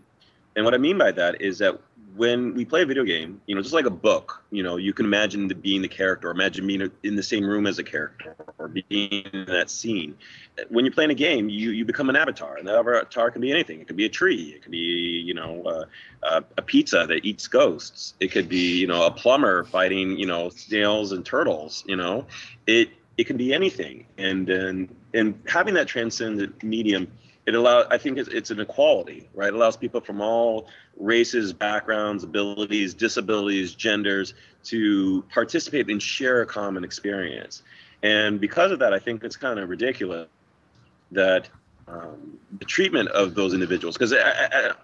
And what I mean by that is that when we play a video game, you know, just like a book, you know, you can imagine being the character, or imagine being in the same room as a character, or being in that scene. When you're playing a game, you become an avatar, and that avatar can be anything. It could be a tree. It could be, you know, a pizza that eats ghosts. It could be, you know, a plumber fighting, you know, snails and turtles. You know, it can be anything. And having that transcendent medium, it allows, I think it's an equality, right? It allows people from all races, backgrounds, abilities, disabilities, genders to participate and share a common experience. And because of that, I think it's kind of ridiculous that the treatment of those individuals, because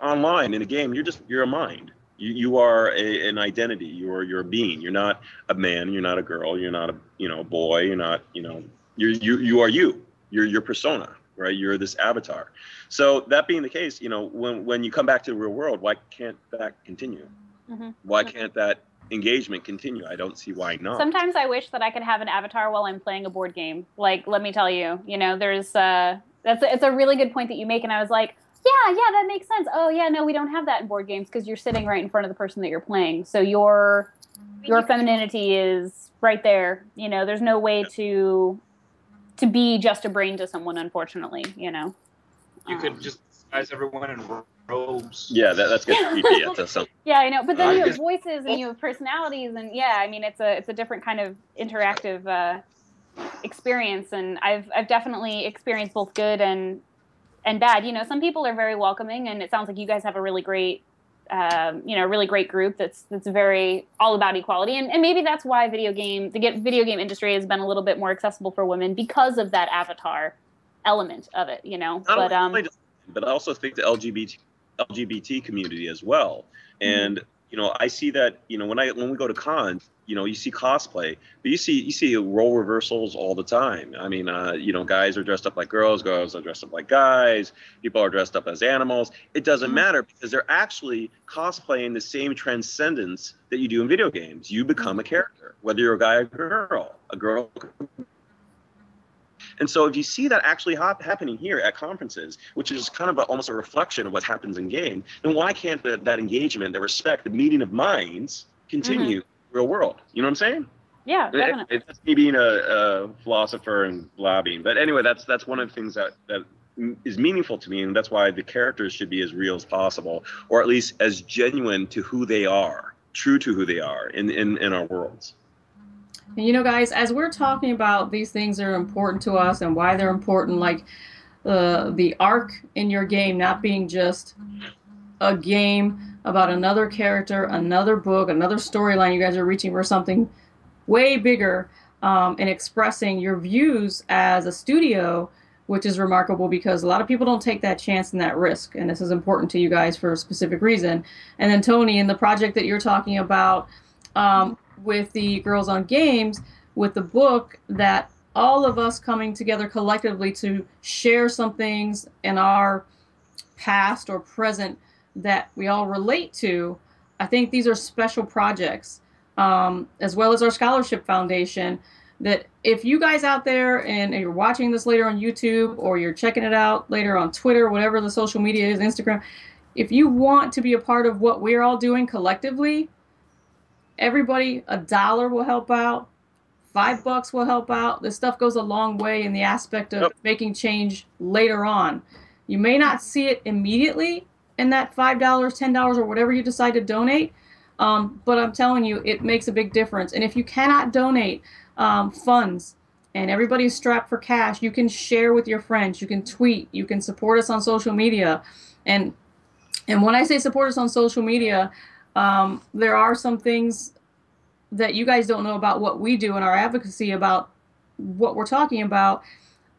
online in a game, you're a mind. You are an identity. You're a being. You're not a man. You're not a girl. You're not a boy. You're not you are you. You're your persona. Right, you're this avatar. So that being the case, you know, when you come back to the real world, why can't that continue? Mm-hmm. Why can't that engagement continue? I don't see why not. Sometimes I wish that I could have an avatar while I'm playing a board game. Like, let me tell you, you know, there's it's a really good point that you make, and I was like, yeah, that makes sense. Oh yeah, no, we don't have that in board games because you're sitting right in front of the person that you're playing, so your femininity is right there. You know, there's no way to be just a brain to someone, unfortunately, you know. You could just disguise everyone in robes. Yeah, that's good. Creepy. That's something. Yeah, I know. But then you have voices and you have personalities, and yeah, I mean, it's a different kind of interactive experience, and I've definitely experienced both good and bad. You know, some people are very welcoming, and it sounds like you guys have a really great really great group that's very all about equality, and maybe that's why video game industry has been a little bit more accessible for women because of that avatar element of it, you know. But I also think the LGBT community as well, and you know, I see that, you know, when we go to cons, you know, you see cosplay, but you see role reversals all the time. I mean, you know, guys are dressed up like girls are dressed up like guys, people are dressed up as animals. It doesn't matter, because they're actually cosplaying the same transcendence that you do in video games. You become a character, whether you're a guy or a girl. And so if you see that actually happening here at conferences, which is kind of almost a reflection of what happens in game, then why can't that engagement, the respect, the meeting of minds continue in the real world? You know what I'm saying? Yeah, definitely. It's me being a philosopher and blabbing. But anyway, that's one of the things that is meaningful to me, and that's why the characters should be as real as possible, or at least as genuine to who they are, true to who they are in our worlds. And you know, guys, as we're talking about these things that are important to us and why they're important, like the arc in your game not being just a game about another character, another book, another storyline, you guys are reaching for something way bigger, and expressing your views as a studio, which is remarkable because a lot of people don't take that chance and that risk, and this is important to you guys for a specific reason. And then Tony, in the project that you're talking about, with the Girls on Games, with the book, that all of us coming together collectively to share some things in our past or present that we all relate to. I think these are special projects, as well as our scholarship foundation, that if you guys out there and you're watching this later on YouTube, or you're checking it out later on Twitter, whatever the social media is, Instagram, if you want to be a part of what we're all doing collectively, everybody, $1 will help out, $5 will help out. This stuff goes a long way in the aspect of making change later on. You may not see it immediately in that $5, $10, or whatever you decide to donate, But I'm telling you, it makes a big difference. And if you cannot donate funds and everybody's strapped for cash, you can share with your friends, you can tweet, you can support us on social media. And when I say support us on social media, there are some things that you guys don't know about what we do in our advocacy about what we're talking about.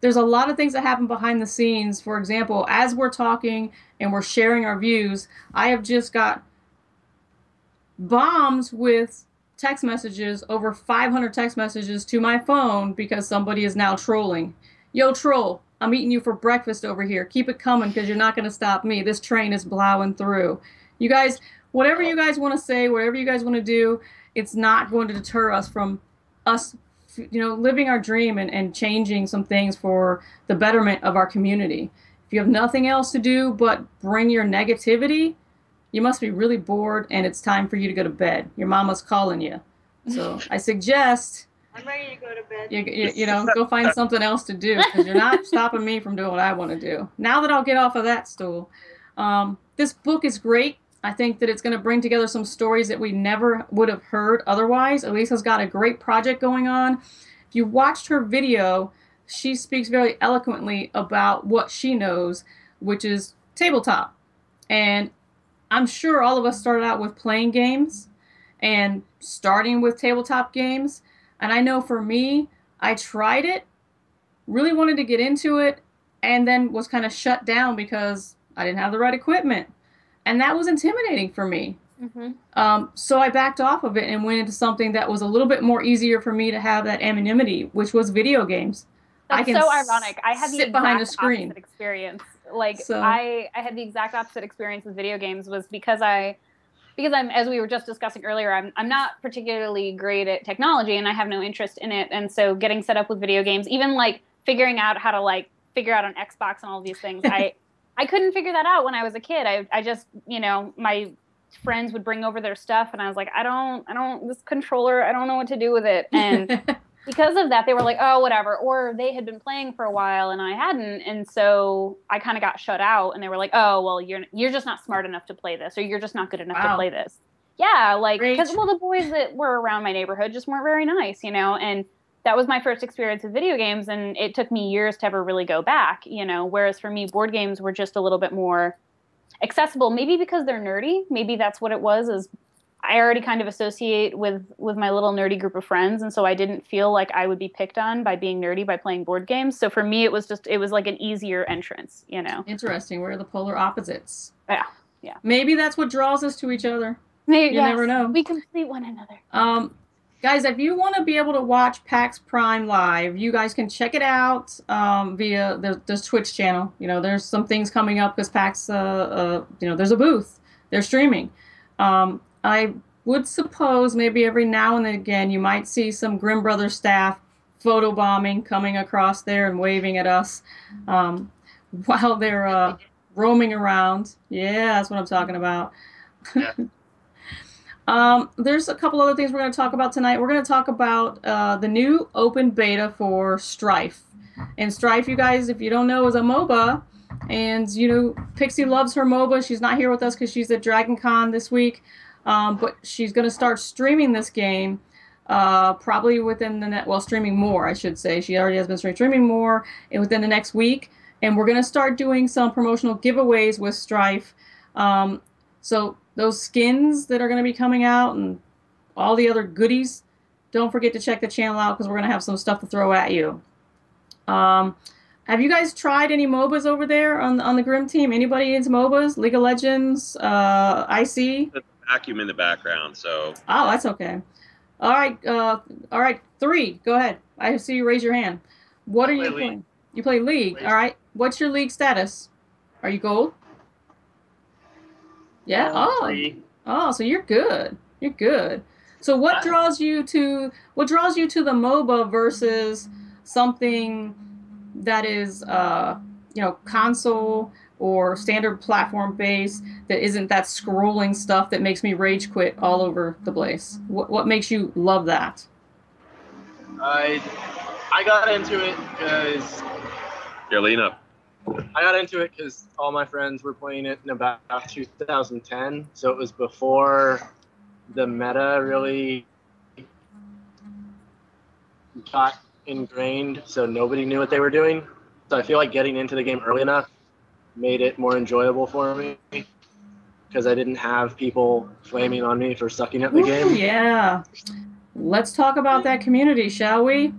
There's a lot of things that happen behind the scenes. For example, as we're talking and we're sharing our views, I have just got bombed with text messages, over 500 text messages to my phone because somebody is now trolling. Yo, troll, I'm eating you for breakfast over here. Keep it coming because you're not going to stop me. This train is plowing through. You guys, whatever you guys want to say, whatever you guys want to do, it's not going to deter us from us, living our dream and changing some things for the betterment of our community. If you have nothing else to do but bring your negativity, you must be really bored and it's time for you to go to bed. Your mama's calling you. So I suggest I'm ready to go to bed. you go find something else to do because you're not stopping me from doing what I want to do. Now that I'll get off of that stool, this book is great. I think that it's going to bring together some stories that we never would have heard otherwise. Elisa's got a great project going on. If you watched her video, she speaks very eloquently about what she knows, which is tabletop. And I'm sure all of us started out with playing games and starting with tabletop games. And I know for me, I tried it, really wanted to get into it, and then was kind of shut down because I didn't have the right equipment. And that was intimidating for me. Mm-hmm. So I backed off of it and went into something that was a little bit more easier for me to have that anonymity, which was video games. That's so ironic. I had the exact opposite experience. I had the exact opposite experience with video games was because I'm, as we were just discussing earlier, I'm not particularly great at technology and I have no interest in it. And so getting set up with video games, even like figuring out how to figure out on Xbox and all these things, I couldn't figure that out when I was a kid. I just, my friends would bring over their stuff and I was like, I don't, this controller, I don't know what to do with it. And because of that, they were like, oh, whatever. Or they had been playing for a while and I hadn't. And so I kind of got shut out and they were like, oh, well, you're just not smart enough to play this, or you're just not good enough to play this. Yeah. Because, the boys that were around my neighborhood just weren't very nice, and that was my first experience with video games. And it took me years to ever really go back, whereas for me, board games were just a little bit more accessible, maybe because they're nerdy. Maybe that's what it was, is I already kind of associate with my little nerdy group of friends. And so I didn't feel like I would be picked on by being nerdy by playing board games. So for me, it was like an easier entrance, Interesting. We're the polar opposites. Yeah. Yeah. Maybe that's what draws us to each other. Maybe, you never know. We complete one another. Guys, if you want to be able to watch PAX Prime live, you guys can check it out via there's Twitch channel. There's some things coming up because PAX, there's a booth. They're streaming. I would suppose maybe every now and then again you might see some Grimm Brothers staff photobombing coming across there and waving at us while they're roaming around. Yeah, that's what I'm talking about. Yeah. There's a couple other things we're going to talk about tonight. We're going to talk about the new open beta for Strife. And Strife, you guys, if you don't know, is a MOBA. And, Pixie loves her MOBA. She's not here with us because she's at DragonCon this week. But she's going to start streaming this game probably within the streaming more, I should say. She already has been streaming more within the next week. And we're going to start doing some promotional giveaways with Strife. So those skins that are going to be coming out and all the other goodies, don't forget to check the channel out because we're going to have some stuff to throw at you. Have you guys tried any MOBAs over there on the Grimm team? Anybody into MOBAs? League of Legends? IC? Vacuum in the background, so. Oh, that's okay. All right. 3, go ahead. I see you raise your hand. What are you playing? You play League. All right. What's your League status? Are you gold? Yeah. 3. Oh, so you're good. You're good. So what draws you to the MOBA versus something that is console or standard platform base that isn't that scrolling stuff that makes me rage quit all over the place? What makes you love that? I got into it because I got into it because all my friends were playing it in about 2010. So it was before the meta really got ingrained, so nobody knew what they were doing. So I feel like getting into the game early enough made it more enjoyable for me because I didn't have people flaming on me for sucking at the Ooh, game. yeah. Let's talk about that community, shall we?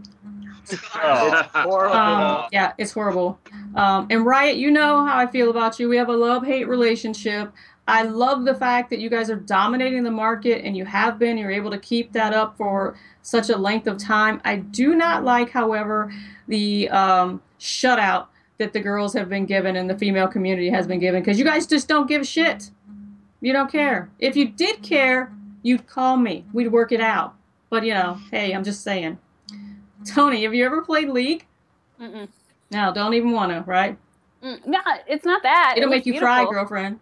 It's horrible. Yeah, it's horrible. And Riot, you know how I feel about you. We have a love-hate relationship. I love the fact that you guys are dominating the market, and you have been. You're able to keep that up for such a length of time. I do not like, however, the shutout that the girls have been given and the female community has been given, because you guys just don't give a shit. You don't care. If you did care, you'd call me. We'd work it out. But, you know, hey, I'm just saying. Tony, have you ever played League? Mm-mm. No, don't even want to, right? No, it's not that. It'll It make you beautiful. cry, girlfriend.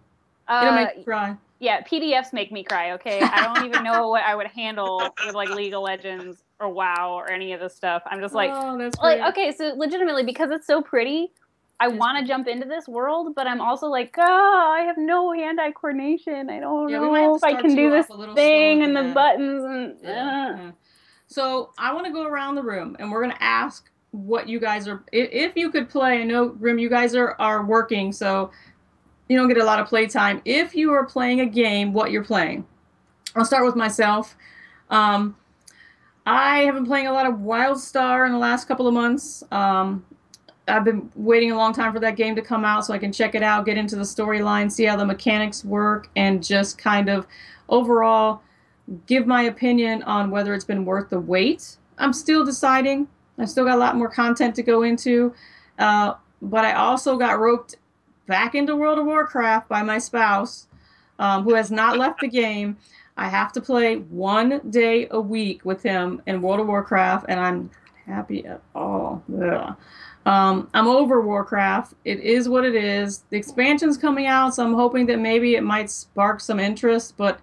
It'll make you cry. Yeah, PDFs make me cry, okay? I don't even know what I would handle with, like, League of Legends or WoW or any of this stuff. I'm just like, Oh, that's great. Okay, so legitimately, because it's so pretty, I want to jump into this world, but I'm also like, I have no hand-eye coordination. I don't know if I can do this thing and the buttons. And So I want to go around the room, and we're going to ask what you guys are, if you could play. I know, Grim, you guys are working, so you don't get a lot of play time. If you are playing a game, what you're playing. I'll start with myself. I have been playing a lot of WildStar in the last couple of months. I've been waiting a long time for that game to come out so I can check it out, get into the storyline, see how the mechanics work, and just kind of overall give my opinion on whether it's been worth the wait. I'm still deciding. I've still got a lot more content to go into. But I also got roped back into World of Warcraft by my spouse, who has not left the game. I have to play 1 day a week with him in World of Warcraft, and I'm not happy at all. Ugh. I'm over Warcraft. It is what it is. The expansion's coming out, so I'm hoping that maybe it might spark some interest, but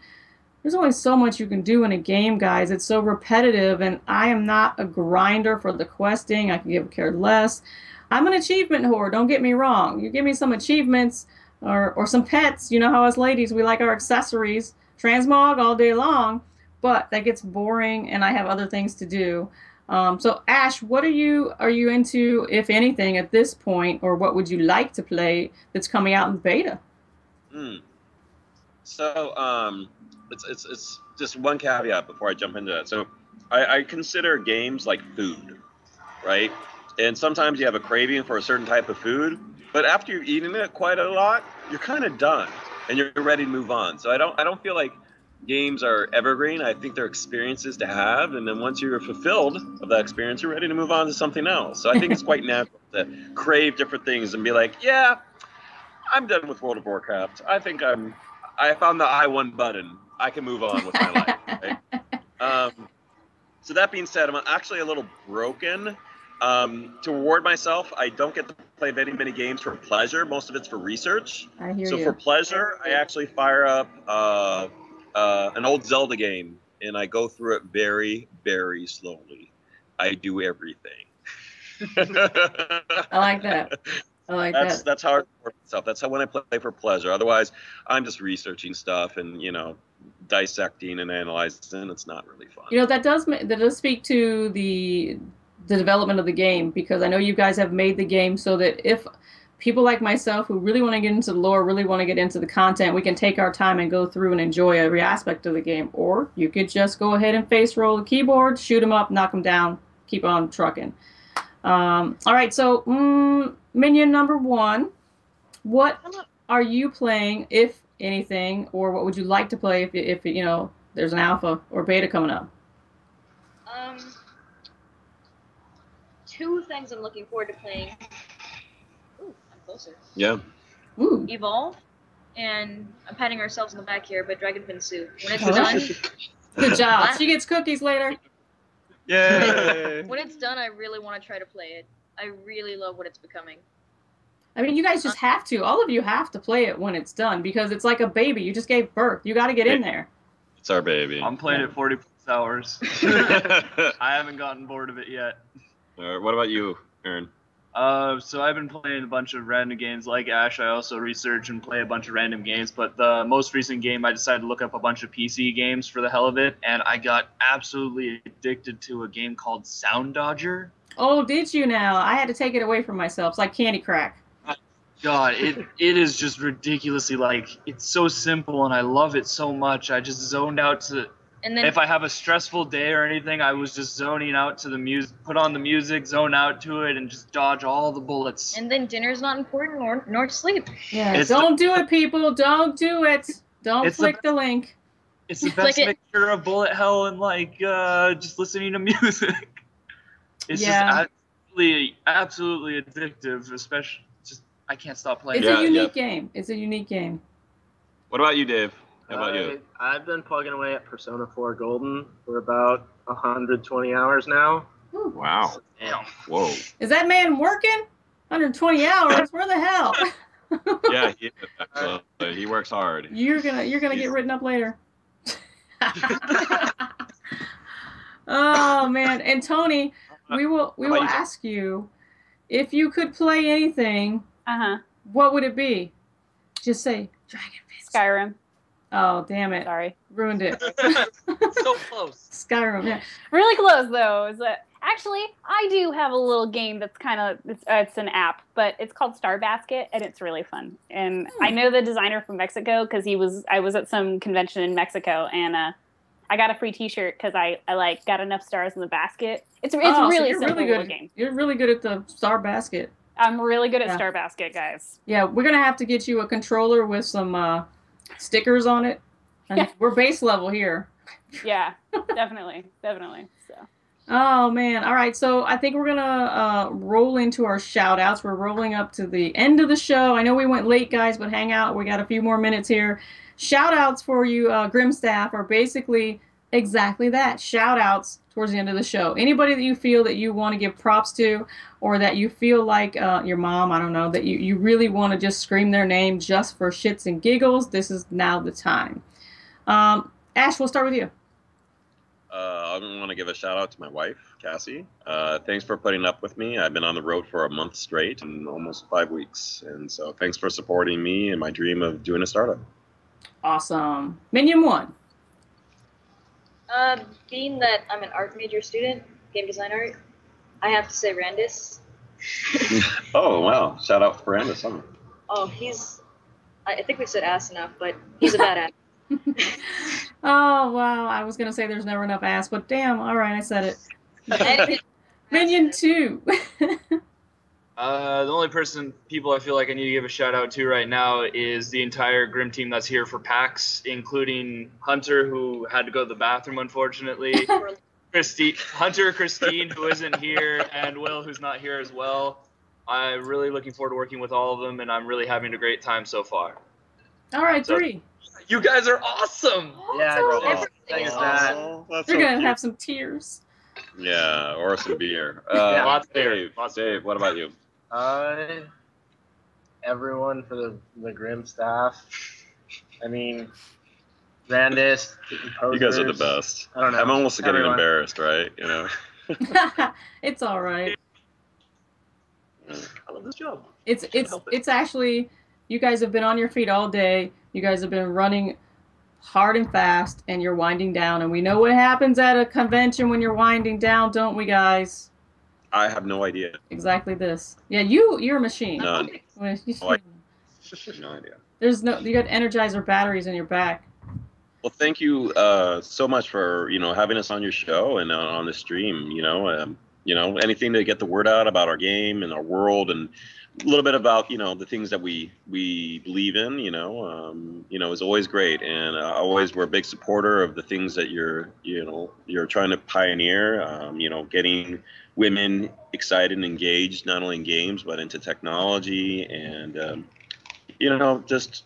there's only so much you can do in a game, guys. It's so repetitive, and I am not a grinder for the questing. I can give a care less. I'm an achievement whore, don't get me wrong. You give me some achievements or some pets. You know how us ladies, we like our accessories. Transmog all day long, but that gets boring, and I have other things to do. So Ash, what are you into, if anything, at this point, or what would you like to play that's coming out in beta? So it's just one caveat before I jump into that. So I consider games like food, right? And sometimes you have a craving for a certain type of food, but after you've eaten it quite a lot, you're kind of done and you're ready to move on. So I don't feel like games are evergreen. I think they're experiences to have, and then once you're fulfilled of that experience, you're ready to move on to something else. So I think it's quite natural to crave different things and be like, yeah, I'm done with World of Warcraft. I think I found the I1 button. I can move on with my life. Right? So that being said, I'm actually a little broken. To reward myself, I don't get to play many games for pleasure. Most of it's for research. I hear so you. for pleasure, I actually fire up an old Zelda game, and I go through it very, very slowly. I do everything. I like that. That's how I reward myself. That's how when I play for pleasure. Otherwise, I'm just researching stuff and dissecting and analyzing. It's not really fun. That does speak to the development of the game, because I know you guys have made the game so that if people like myself who really want to get into the lore, really want to get into the content, we can take our time and go through and enjoy every aspect of the game. Or you could just go ahead and face roll the keyboard, shoot them up, knock them down, keep on trucking. All right, so minion number 1, what are you playing, if anything, or what would you like to play if there's an alpha or beta coming up? 2 things I'm looking forward to playing. Ooh, I'm closer. Yeah. Ooh. Evolve, and I'm patting ourselves on the back here, but Dragon Soup. When it's done, good job. She gets cookies later. Yay! When it's done, I really want to try to play it. I really love what it's becoming. I mean, you guys just have to. All of you have to play it when it's done, because it's like a baby. You just gave birth. You got to get in there. It's our baby. I'm playing it 40+ hours. I haven't gotten bored of it yet. What about you, Aaron? So I've been playing a bunch of random games like Ash. I also research and play a bunch of random games, but the most recent game I decided to look up a bunch of PC games for the hell of it, and I got absolutely addicted to a game called Sound Dodger. Oh, did you now? I had to take it away from myself. It's like Candy Crack. God, it is just ridiculously, like, it's so simple and I love it so much. I just zoned out to... And then If I have a stressful day or anything, I was just zoning out to the music, put on the music, zone out to it, and just dodge all the bullets. and then dinner's not important nor sleep. Yeah, It's don't do it, people. Don't do it. Don't It's the click the link. It's the Like best it- mixture of bullet hell and like just listening to music. It's Yeah. just absolutely addictive. Especially, just I can't stop playing. It's Yeah, a unique game. It's a unique game. What about you, Dave? How about you? I've been plugging away at Persona 4 Golden for about 120 hours now. Wow. Damn. Whoa. Is that man working? 120 hours? Where the hell? Yeah, he is, actually. He works hard. You're gonna get written up later. Oh man, and Tony, we will ask you if you could play anything. What would it be? Just say Dragon Fist. Skyrim. Oh damn it! Sorry. Ruined it. So close. Skyrim. Yeah. Really close though. Actually, I do have a little game that's kind of it's an app, but it's called Star Basket, and it's really fun. And I know the designer from Mexico because I was at some convention in Mexico, and I got a free T-shirt because I like got enough stars in the basket. It's So really you're simple really little good. game. You're really good at the Star Basket. I'm really good at Yeah. Star Basket, guys. Yeah, we're gonna have to get you a controller with some stickers on it. And Yeah. we're base level here. Yeah, definitely. So. Oh man! All right, so I think we're gonna roll into our shout outs. We're rolling up to the end of the show. I know we went late, guys, but hang out. We got a few more minutes here. Shout outs for you, Grim staff, are basically exactly that. Shout outs towards the end of the show. Anybody that you feel that you want to give props to, or that you feel like your mom, I don't know, that you really want to just scream their name just for shits and giggles. This is now the time. Ash, we'll start with you. I want to give a shout out to my wife, Cassie. Thanks for putting up with me. I've been on the road for a month straight and almost 5 weeks. And so thanks for supporting me and my dream of doing a startup. Awesome. Minion 1. Being that I'm an art major student, game design art, I have to say Randis. Oh, wow. Shout out for Brandis. Oh, I think we've said ass enough, but he's a badass. Oh, wow. I was going to say there's never enough ass, but damn. All right, I said it. And Minion 2. The only people I feel like I need to give a shout out to right now is the entire Grim team that's here for PAX, including Hunter, who had to go to the bathroom, unfortunately. Christine, who isn't here, and Will, who's not here as well. I'm really looking forward to working with all of them, and I'm really having a great time so far. All right, So- 3. You guys are awesome! Yeah, Awesome. thanks, Matt. That's You're so going to cute. have some tears. Yeah, or some beer. lots of beer. Dave, Dave, what about you? Everyone for the Grim staff. I mean, Randis, You guys are the best. I don't know. I'm almost getting Everyone. embarrassed, right? You know. It's all right. I love this job. It's actually, you guys have been on your feet all day. You guys have been running hard and fast, and you're winding down. And we know what happens at a convention when you're winding down, don't we, guys? I have no idea. Exactly this. Yeah, you're a machine. None. Well, Oh, I have no idea. you got Energizer batteries in your back. Well, thank you so much for having us on your show and on the stream. Anything to get the word out about our game and our world, and a little bit about the things that we believe in. Is always great, and we're a big supporter of the things that you're trying to pioneer. Getting women excited and engaged not only in games but into technology, and just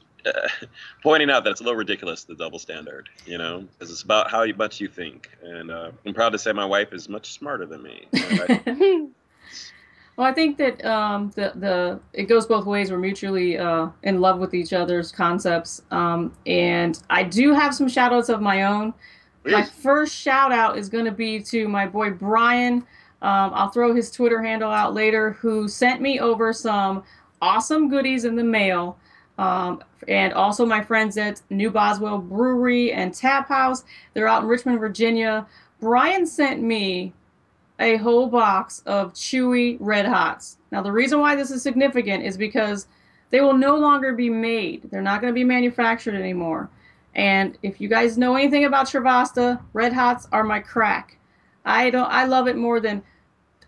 pointing out that it's a little ridiculous, the double standard, because it's about how much you think. And I'm proud to say my wife is much smarter than me. Well, I think that it goes both ways. We're mutually in love with each other's concepts, and I do have some shout outs of my own. My first shout out is going to be to my boy Brian. I'll throw his Twitter handle out later, who sent me over some awesome goodies in the mail. And also my friends at New Boswell Brewery and Tap House. They're out in Richmond, Virginia. Brian sent me a whole box of Chewy Red Hots. Now, the reason why this is significant is because they will no longer be made. They're not going to be manufactured anymore. And if you guys know anything about Travasta, Red Hots are my crack. I love it more than,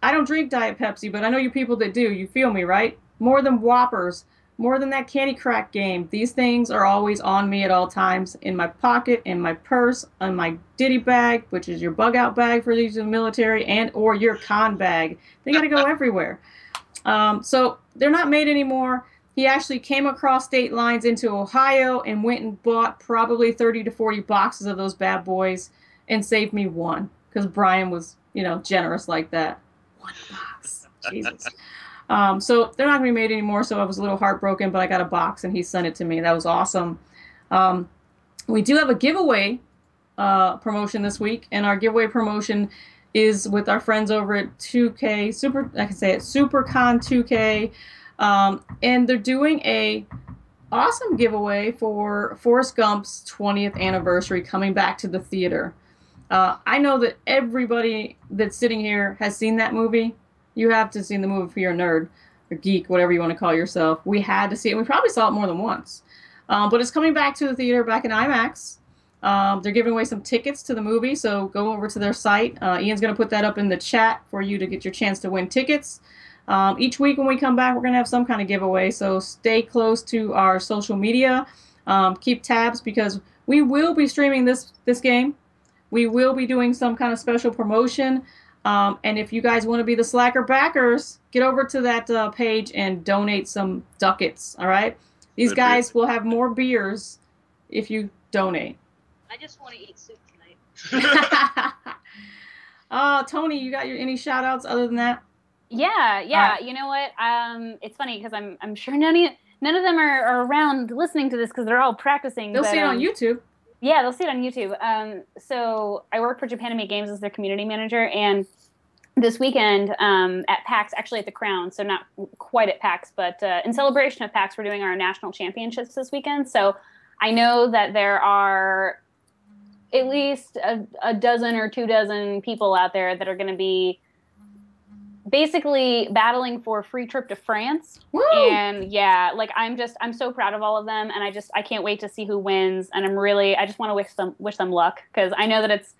I don't drink Diet Pepsi, but I know you people that do. You feel me, right? More than Whoppers, more than that candy crack game. These things are always on me at all times, in my pocket, in my purse, on my ditty bag, which is your bug out bag for these in the military, and or your con bag. They got to go everywhere. So they're not made anymore. He actually came across state lines into Ohio and went and bought probably 30 to 40 boxes of those bad boys and saved me one, because Brian was, you know, generous like that. One box. Jesus. So they're not going to be made anymore, so I was a little heartbroken, but I got a box and he sent it to me. That was awesome. We do have a giveaway promotion this week, and our giveaway promotion is with our friends over at 2K, SuperCon 2K. And they're doing a awesome giveaway for Forrest Gump's 20th anniversary coming back to the theater. I know that everybody that's sitting here has seen that movie. You have to have seen the movie if you're a nerd or geek, whatever you want to call yourself. We had to see it. We probably saw it more than once. But it's coming back to the theater back in IMAX. They're giving away some tickets to the movie, so go over to their site. Ian's going to put that up in the chat for you to get your chance to win tickets. Each week when we come back, we're going to have some kind of giveaway, so stay close to our social media. Keep tabs, because we will be streaming this game. We will be doing some kind of special promotion. And if you guys want to be the Slacker backers, get over to that page and donate some ducats, all right? These guys will have more beers if you donate. I just want to eat soup tonight. Tony, you got any shout-outs other than that? Yeah. Right. You know what? It's funny because I'm sure none of them are around listening to this because they're all practicing. They'll see it on YouTube. Yeah, they'll see it on YouTube. So I work for Japanime Games as their community manager, and this weekend at PAX, actually at the Crown, so not quite at PAX, but in celebration of PAX, we're doing our national championships this weekend. So I know that there are at least a dozen or 24 people out there that are going to be basically battling for a free trip to France. Woo! And yeah, like I'm so proud of all of them, and I can't wait to see who wins. And I just want to wish them luck, because I know that it's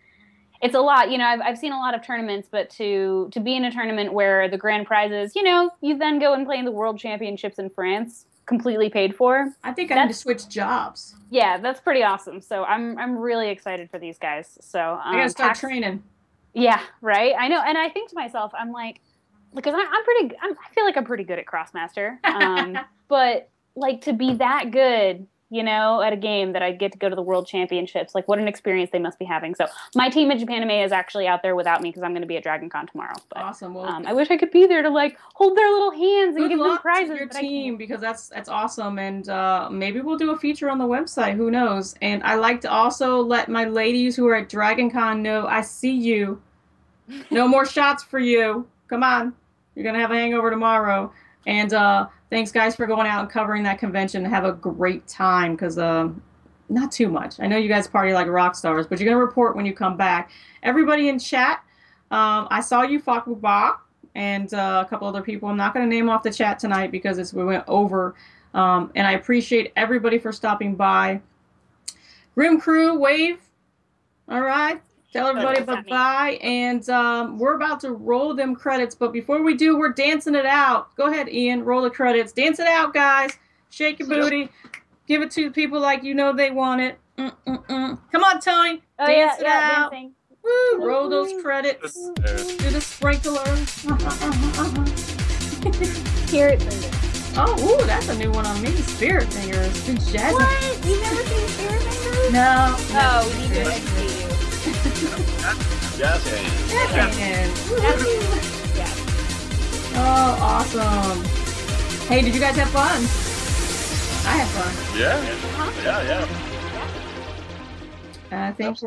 a lot. You know, I've seen a lot of tournaments, but to be in a tournament where the grand prize is, you know, you then go and play in the World Championships in France, completely paid for. I think I need to switch jobs. Yeah, that's pretty awesome. So I'm really excited for these guys. So I gotta start training. Yeah, right. I know, and I think to myself, I'm like, because I feel like I'm pretty good at Crossmaster, but like to be that good, you know, at a game that I get to go to the World Championships, like what an experience they must be having. So my team at Japanime is actually out there without me because I'm going to be at DragonCon tomorrow. But, awesome. Well, I wish I could be there to like hold their little hands and give them prizes. To your team, because that's awesome, and maybe we'll do a feature on the website. Who knows? And I like to also let my ladies who are at DragonCon know I see you. No more shots for you. Come on. You're going to have a hangover tomorrow. And thanks, guys, for going out and covering that convention. Have a great time, because not too much. I know you guys party like rock stars, but you're going to report when you come back. Everybody in chat, I saw you, Fakuba, and a couple other people. I'm not going to name off the chat tonight because we went over. And I appreciate everybody for stopping by. Grim Crew, wave. All right. Tell everybody bye-bye, and we're about to roll them credits, but before we do, we're dancing it out. Go ahead, Ian, roll the credits. Dance it out, guys. Shake your booty. Give it to the people like you know they want it. Come on, Tony. Dance it out. Dancing. Woo, roll those credits. Do the sprinkler. Spirit Fingers. Oh, ooh, that's a new one on me. Spirit Fingers. Good jazz. What? You've never seen Spirit Fingers? No. Oh, we need to educate you. Jazz hands. Oh, awesome. Hey, did you guys have fun? I had fun. Yeah. Yeah. I think